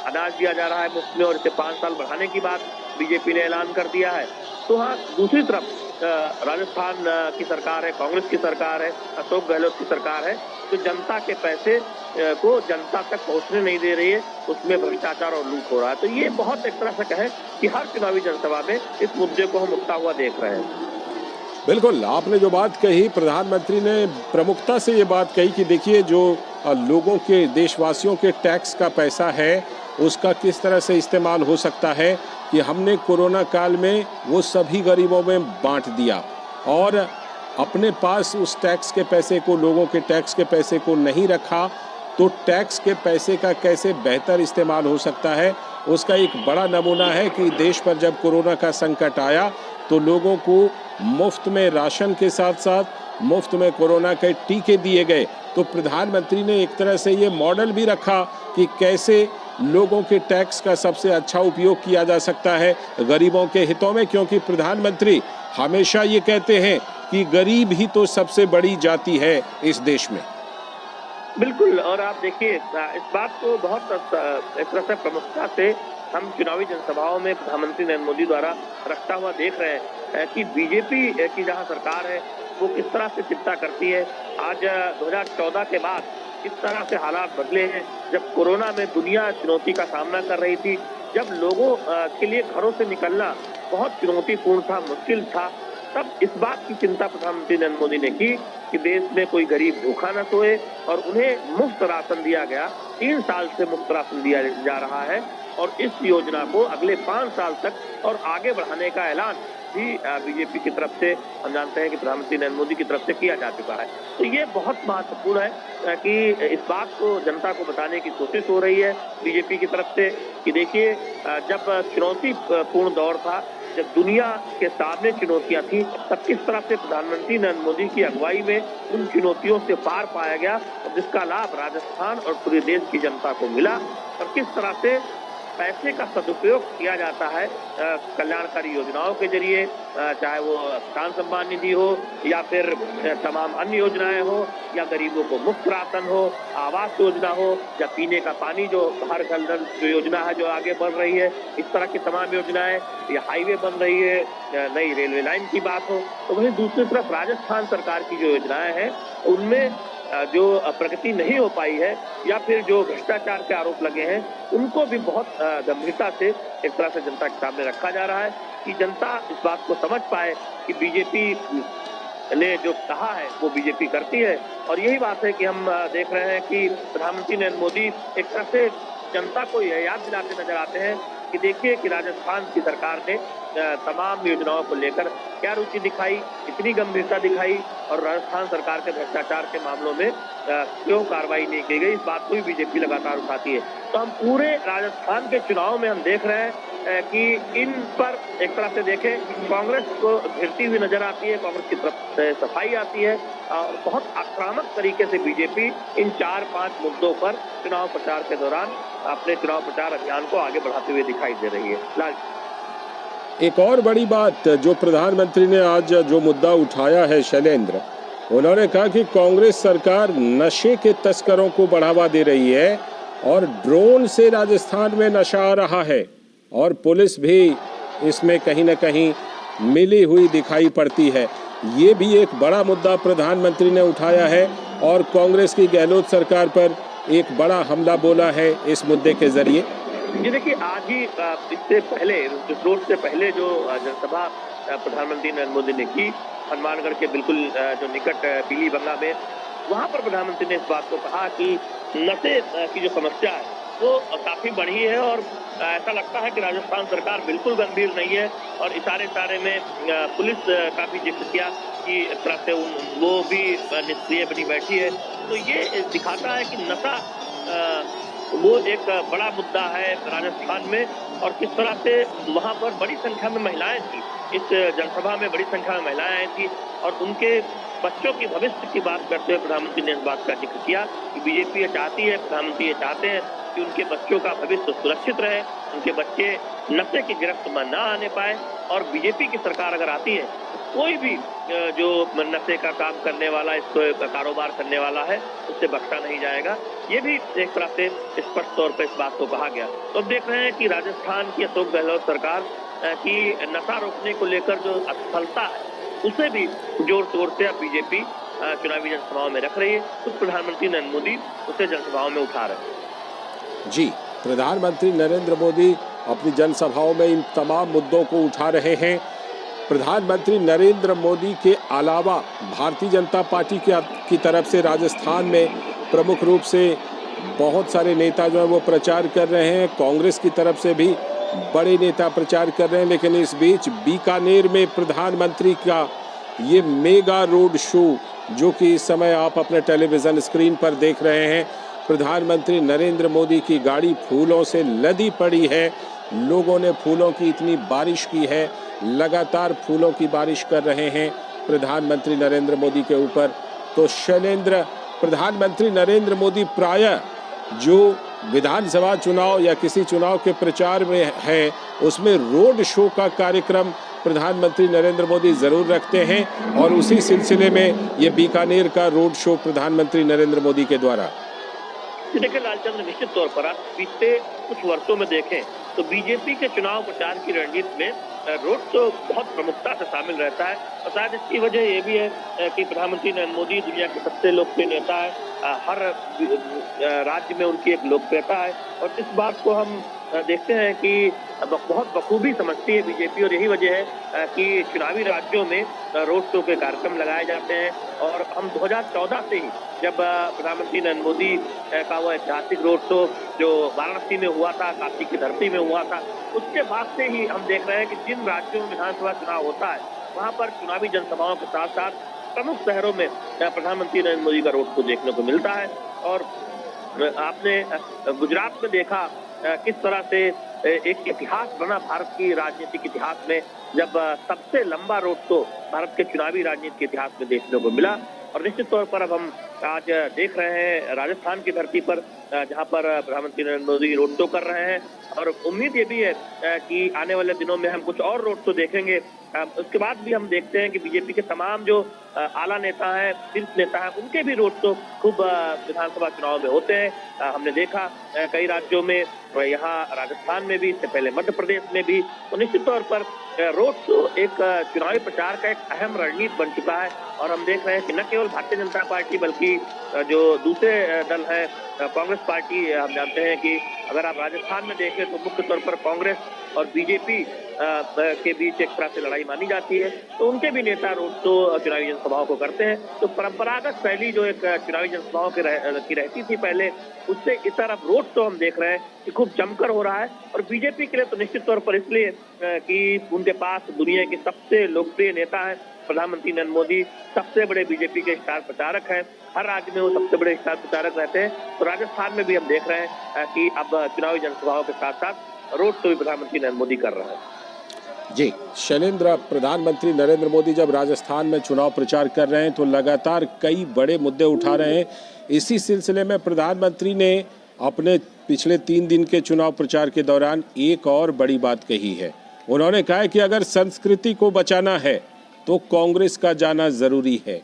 अनाज दिया जा रहा है मुफ्त में, और इसे 5 साल बढ़ाने की बात बीजेपी ने ऐलान कर दिया है। तो हाँ, दूसरी तरफ राजस्थान की सरकार है, कांग्रेस की सरकार है, अशोक गहलोत की सरकार है, तो जनता के पैसे को जनता तक पहुंचने नहीं दे रही है, उसमें भ्रष्टाचार और लूट हो रहा है। तो ये बहुत एक तरह से कहें कि हर चुनावी जनसभा में इस मुद्दे को हम उठता हुआ देख रहे हैं। बिल्कुल, आपने जो बात कही, प्रधानमंत्री ने प्रमुखता से ये बात कही कि देखिए, जो लोगों के, देशवासियों के टैक्स का पैसा है, उसका किस तरह से इस्तेमाल हो सकता है कि हमने कोरोना काल में वो सभी गरीबों में बांट दिया और अपने पास उस टैक्स के पैसे को, लोगों के टैक्स के पैसे को नहीं रखा, तो टैक्स के पैसे का कैसे बेहतर इस्तेमाल हो सकता है, उसका एक बड़ा नमूना है कि देश पर जब कोरोना का संकट आया तो लोगों को मुफ्त में राशन के साथ साथ मुफ्त में कोरोना के टीके दिए गए। तो प्रधानमंत्री ने एक तरह से ये मॉडल भी रखा कि कैसे लोगों के टैक्स का सबसे अच्छा उपयोग किया जा सकता है गरीबों के हितों में, क्योंकि प्रधानमंत्री हमेशा ये कहते हैं कि गरीब ही तो सबसे बड़ी जाति है इस देश में। बिल्कुल, और आप देखिए, इस बात को बहुत एक तरह से प्रमुखता से हम चुनावी जनसभाओं में प्रधानमंत्री नरेंद्र मोदी द्वारा रखता हुआ देख रहे हैं कि बीजेपी की जहां सरकार है, वो किस तरह से चिंता करती है। आज 2014 के बाद किस तरह से हालात बदले हैं, जब कोरोना में दुनिया चुनौती का सामना कर रही थी, जब लोगों के लिए घरों से निकलना बहुत चुनौतीपूर्ण था, मुश्किल था, तब इस बात की चिंता प्रधानमंत्री नरेंद्र मोदी ने की कि देश में कोई गरीब भूखा न सोए, और उन्हें मुफ्त राशन दिया गया। 3 साल से मुफ्त राशन दिया जा रहा है, और इस योजना को अगले 5 साल तक और आगे बढ़ाने का ऐलान भी बीजेपी की तरफ से, हम जानते हैं कि प्रधानमंत्री नरेंद्र मोदी की तरफ से किया जा चुका है। तो ये बहुत महत्वपूर्ण है कि इस बात को जनता को बताने की कोशिश हो रही है बीजेपी की तरफ से कि देखिए, जब चुनौतीपूर्ण दौर था, जब दुनिया के सामने चुनौतियां थी, तब किस तरह से प्रधानमंत्री नरेंद्र मोदी की अगुवाई में उन चुनौतियों से पार पाया गया, जिसका लाभ राजस्थान और पूरे देश की जनता को मिला, और किस तरह से पैसे का सदुपयोग किया जाता है कल्याणकारी योजनाओं के जरिए, चाहे वो किसान सम्मान निधि हो या फिर तमाम अन्य योजनाएं हो, या गरीबों को मुफ्त राशन हो, आवास योजना हो, या पीने का पानी जो हर घर नल जो योजना है जो आगे बढ़ रही है, इस तरह की तमाम योजनाएं, या हाईवे बन रही है, नई रेलवे लाइन की बात हो। तो वहीं दूसरी तरफ राजस्थान सरकार की जो योजनाएं हैं, उनमें जो प्रगति नहीं हो पाई है, या फिर जो भ्रष्टाचार के आरोप लगे हैं, उनको भी बहुत गंभीरता से एक तरह से जनता के सामने रखा जा रहा है कि जनता इस बात को समझ पाए कि बीजेपी ने जो कहा है वो बीजेपी करती है। और यही बात है कि हम देख रहे हैं कि प्रधानमंत्री नरेंद्र मोदी एक तरह से जनता को यह याद दिलाते नजर आते हैं कि देखिए कि राजस्थान की सरकार ने तमाम योजनाओं को लेकर क्या रुचि दिखाई, कितनी गंभीरता दिखाई, और राजस्थान सरकार के भ्रष्टाचार के मामलों में क्यों कार्रवाई नहीं की गई, इस बात को भी बीजेपी लगातार उठाती है। तो हम पूरे राजस्थान के चुनाव में हम देख रहे हैं कि इन पर एक तरह से देखें, कांग्रेस को घिरती हुई नजर आती है, कांग्रेस की तरफ से सफाई आती है, और बहुत आक्रामक तरीके से बीजेपी इन 4-5 मुद्दों पर चुनाव प्रचार के दौरान अपने चुनाव प्रचार अभियान को आगे बढ़ाते हुए दिखाई दे रही है। लाल, एक और बड़ी बात जो प्रधानमंत्री ने आज जो मुद्दा उठाया है शैलेंद्र, उन्होंने कहा कि कांग्रेस सरकार नशे के तस्करों को बढ़ावा दे रही है और ड्रोन से राजस्थान में नशा आ रहा है, और पुलिस भी इसमें कहीं न कहीं मिली हुई दिखाई पड़ती है। ये भी एक बड़ा मुद्दा प्रधानमंत्री ने उठाया है और कांग्रेस की गहलोत सरकार पर एक बड़ा हमला बोला है इस मुद्दे के जरिए। जी देखिए, आज ही इससे पहले, रोड से पहले जो जनसभा प्रधानमंत्री नरेंद्र मोदी ने की, हनुमानगढ़ के बिल्कुल जो निकट पीलीभंगा में, वहां पर प्रधानमंत्री ने इस बात को कहा कि नशे की जो समस्या है वो काफी बढ़ी है और ऐसा लगता है कि राजस्थान सरकार बिल्कुल गंभीर नहीं है। और इशारे में पुलिस का भी जिक्र किया कि एक तरह से वो भी निष्क्रिय बनी बैठी है। तो ये दिखाता है कि नशा वो एक बड़ा मुद्दा है राजस्थान में और किस तरह से वहां पर बड़ी संख्या में महिलाएं थी। इस जनसभा में बड़ी संख्या में महिलाएं आई थी और उनके बच्चों की भविष्य की बात करते हुए प्रधानमंत्री ने इस बात का जिक्र किया कि बीजेपी ये चाहती है, प्रधानमंत्री ये चाहते हैं कि उनके बच्चों का भविष्य सुरक्षित रहे, उनके बच्चे नशे की गिरफ्त में न आने पाए। और बीजेपी की सरकार अगर आती है तो कोई भी जो नशे का काम करने वाला, इसको कारोबार करने वाला है, उससे बख्शा नहीं जाएगा। ये भी एक तरह से स्पष्ट तौर पर इस बात को कहा गया। तो अब देख रहे हैं कि राजस्थान की अशोक गहलोत सरकार की नशा रोकने को लेकर जो असफलता है उसे भी जोर शोर से अब बीजेपी चुनावी जनसभाओं में रख रही है। खुद प्रधानमंत्री नरेंद्र मोदी उसे जनसभाओं में उठा रहे हैं। जी, प्रधानमंत्री नरेंद्र मोदी अपनी जनसभाओं में इन तमाम मुद्दों को उठा रहे हैं। प्रधानमंत्री नरेंद्र मोदी के अलावा भारतीय जनता पार्टी की तरफ से राजस्थान में प्रमुख रूप से बहुत सारे नेता जो हैं वो प्रचार कर रहे हैं। कांग्रेस की तरफ से भी बड़े नेता प्रचार कर रहे हैं। लेकिन इस बीच बीकानेर में प्रधानमंत्री का ये मेगा रोड शो, जो कि इस समय आप अपने टेलीविज़न स्क्रीन पर देख रहे हैं, प्रधानमंत्री नरेंद्र मोदी की गाड़ी फूलों से लदी पड़ी है। लोगों ने फूलों की इतनी बारिश की है, लगातार फूलों की बारिश कर रहे हैं प्रधानमंत्री नरेंद्र मोदी के ऊपर। तो शैलेंद्र, प्रधानमंत्री नरेंद्र मोदी प्रायः जो विधानसभा चुनाव या किसी चुनाव के प्रचार में है, उसमें रोड शो का कार्यक्रम प्रधानमंत्री नरेंद्र मोदी जरूर रखते हैं और उसी सिलसिले में ये बीकानेर का रोड शो प्रधानमंत्री नरेंद्र मोदी के द्वारा। देखिए लालचंद, निश्चित तौर पर आप बीते कुछ वर्षों में देखें तो बीजेपी के चुनाव प्रचार की रणनीति में रोड शो बहुत प्रमुखता से शामिल रहता है। और शायद इसकी वजह ये भी है कि प्रधानमंत्री नरेंद्र मोदी दुनिया के सबसे लोकप्रिय नेता है, हर राज्य में उनकी एक लोकप्रियता है और इस बात को हम देखते हैं कि बहुत बखूबी समझती है बीजेपी। और यही वजह है कि चुनावी राज्यों में रोड शो के कार्यक्रम लगाए जाते हैं। और हम 2014 से ही, जब प्रधानमंत्री नरेंद्र मोदी का वो ऐतिहासिक रोड शो जो वाराणसी में हुआ था, काशी की धरती में हुआ था, उसके बाद से ही हम देख रहे हैं कि जिन राज्यों में विधानसभा चुनाव होता है वहां पर चुनावी जनसभाओं के साथ साथ प्रमुख शहरों में प्रधानमंत्री नरेंद्र मोदी का रोड शो देखने को मिलता है। और आपने गुजरात में देखा किस तरह से एक इतिहास बना भारत की राजनीतिक इतिहास में, जब सबसे लंबा रोड शो भारत के चुनावी राजनीति के इतिहास में देखने को मिला। और निश्चित तौर पर अब हम आज देख रहे हैं राजस्थान की धरती पर, जहां पर प्रधानमंत्री नरेंद्र मोदी रोड शो कर रहे हैं और उम्मीद ये भी है कि आने वाले दिनों में हम कुछ और रोड शो देखेंगे। उसके बाद भी हम देखते हैं कि बीजेपी के तमाम जो आला नेता हैं, शीर्ष नेता हैं, उनके भी रोड शो खूब विधानसभा चुनाव में होते हैं। हमने देखा कई राज्यों में, यहाँ राजस्थान में भी, इससे पहले मध्य प्रदेश में भी। तो निश्चित तौर पर रोड शो एक चुनावी प्रचार का एक अहम रणनीति बन चुका है। और हम देख रहे हैं कि न केवल भारतीय जनता पार्टी बल्कि जो दूसरे दल है कांग्रेस पार्टी, हम जानते हैं कि अगर आप राजस्थान में देखें तो मुख्य तौर पर कांग्रेस और बीजेपी के बीच एक तरह से लड़ाई मानी जाती है। तो उनके भी नेता रोड शो चुनावी जनसभाओं को करते हैं। तो परंपरागत शैली जो एक चुनावी जनसभाओं की रहती थी पहले, उससे इस तरफ रोड शो हम देख रहे हैं कि खूब जमकर हो रहा है। और बीजेपी के लिए तो निश्चित तौर पर इसलिए कि उनके पास दुनिया के सबसे लोकप्रिय नेता है प्रधानमंत्री नरेंद्र मोदी, सबसे बड़े बीजेपी के स्टार प्रचारक हैं, हर राज्य में वो सबसे बड़े स्टार प्रचारक रहते हैं। तो राजस्थान में भी हम देख रहे हैं कि अब चुनावी जनसभाओं के साथ साथ रोड शो भी प्रधानमंत्री नरेंद्र मोदी कर रहे हैं। जी शैलेंद्र, प्रधानमंत्री नरेंद्र मोदी जब राजस्थान में चुनाव प्रचार कर रहे हैं तो लगातार कई बड़े मुद्दे उठा रहे हैं। इसी सिलसिले में प्रधानमंत्री ने अपने पिछले 3 दिन के चुनाव प्रचार के दौरान एक और बड़ी बात कही है। उन्होंने कहा है कि अगर संस्कृति को बचाना है तो कांग्रेस का जाना जरूरी है।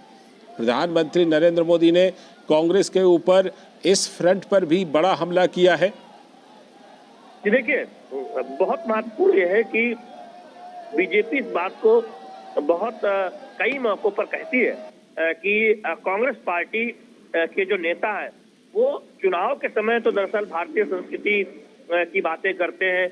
प्रधानमंत्री नरेंद्र मोदी ने कांग्रेस के ऊपर इस फ्रंट पर भी बड़ा हमला किया है। देखिए, बहुत महत्वपूर्ण यह है कि बीजेपी इस बात को बहुत कई मौकों पर कहती है कि कांग्रेस पार्टी के जो नेता है वो चुनाव के समय तो दरअसल भारतीय संस्कृति की बातें करते हैं,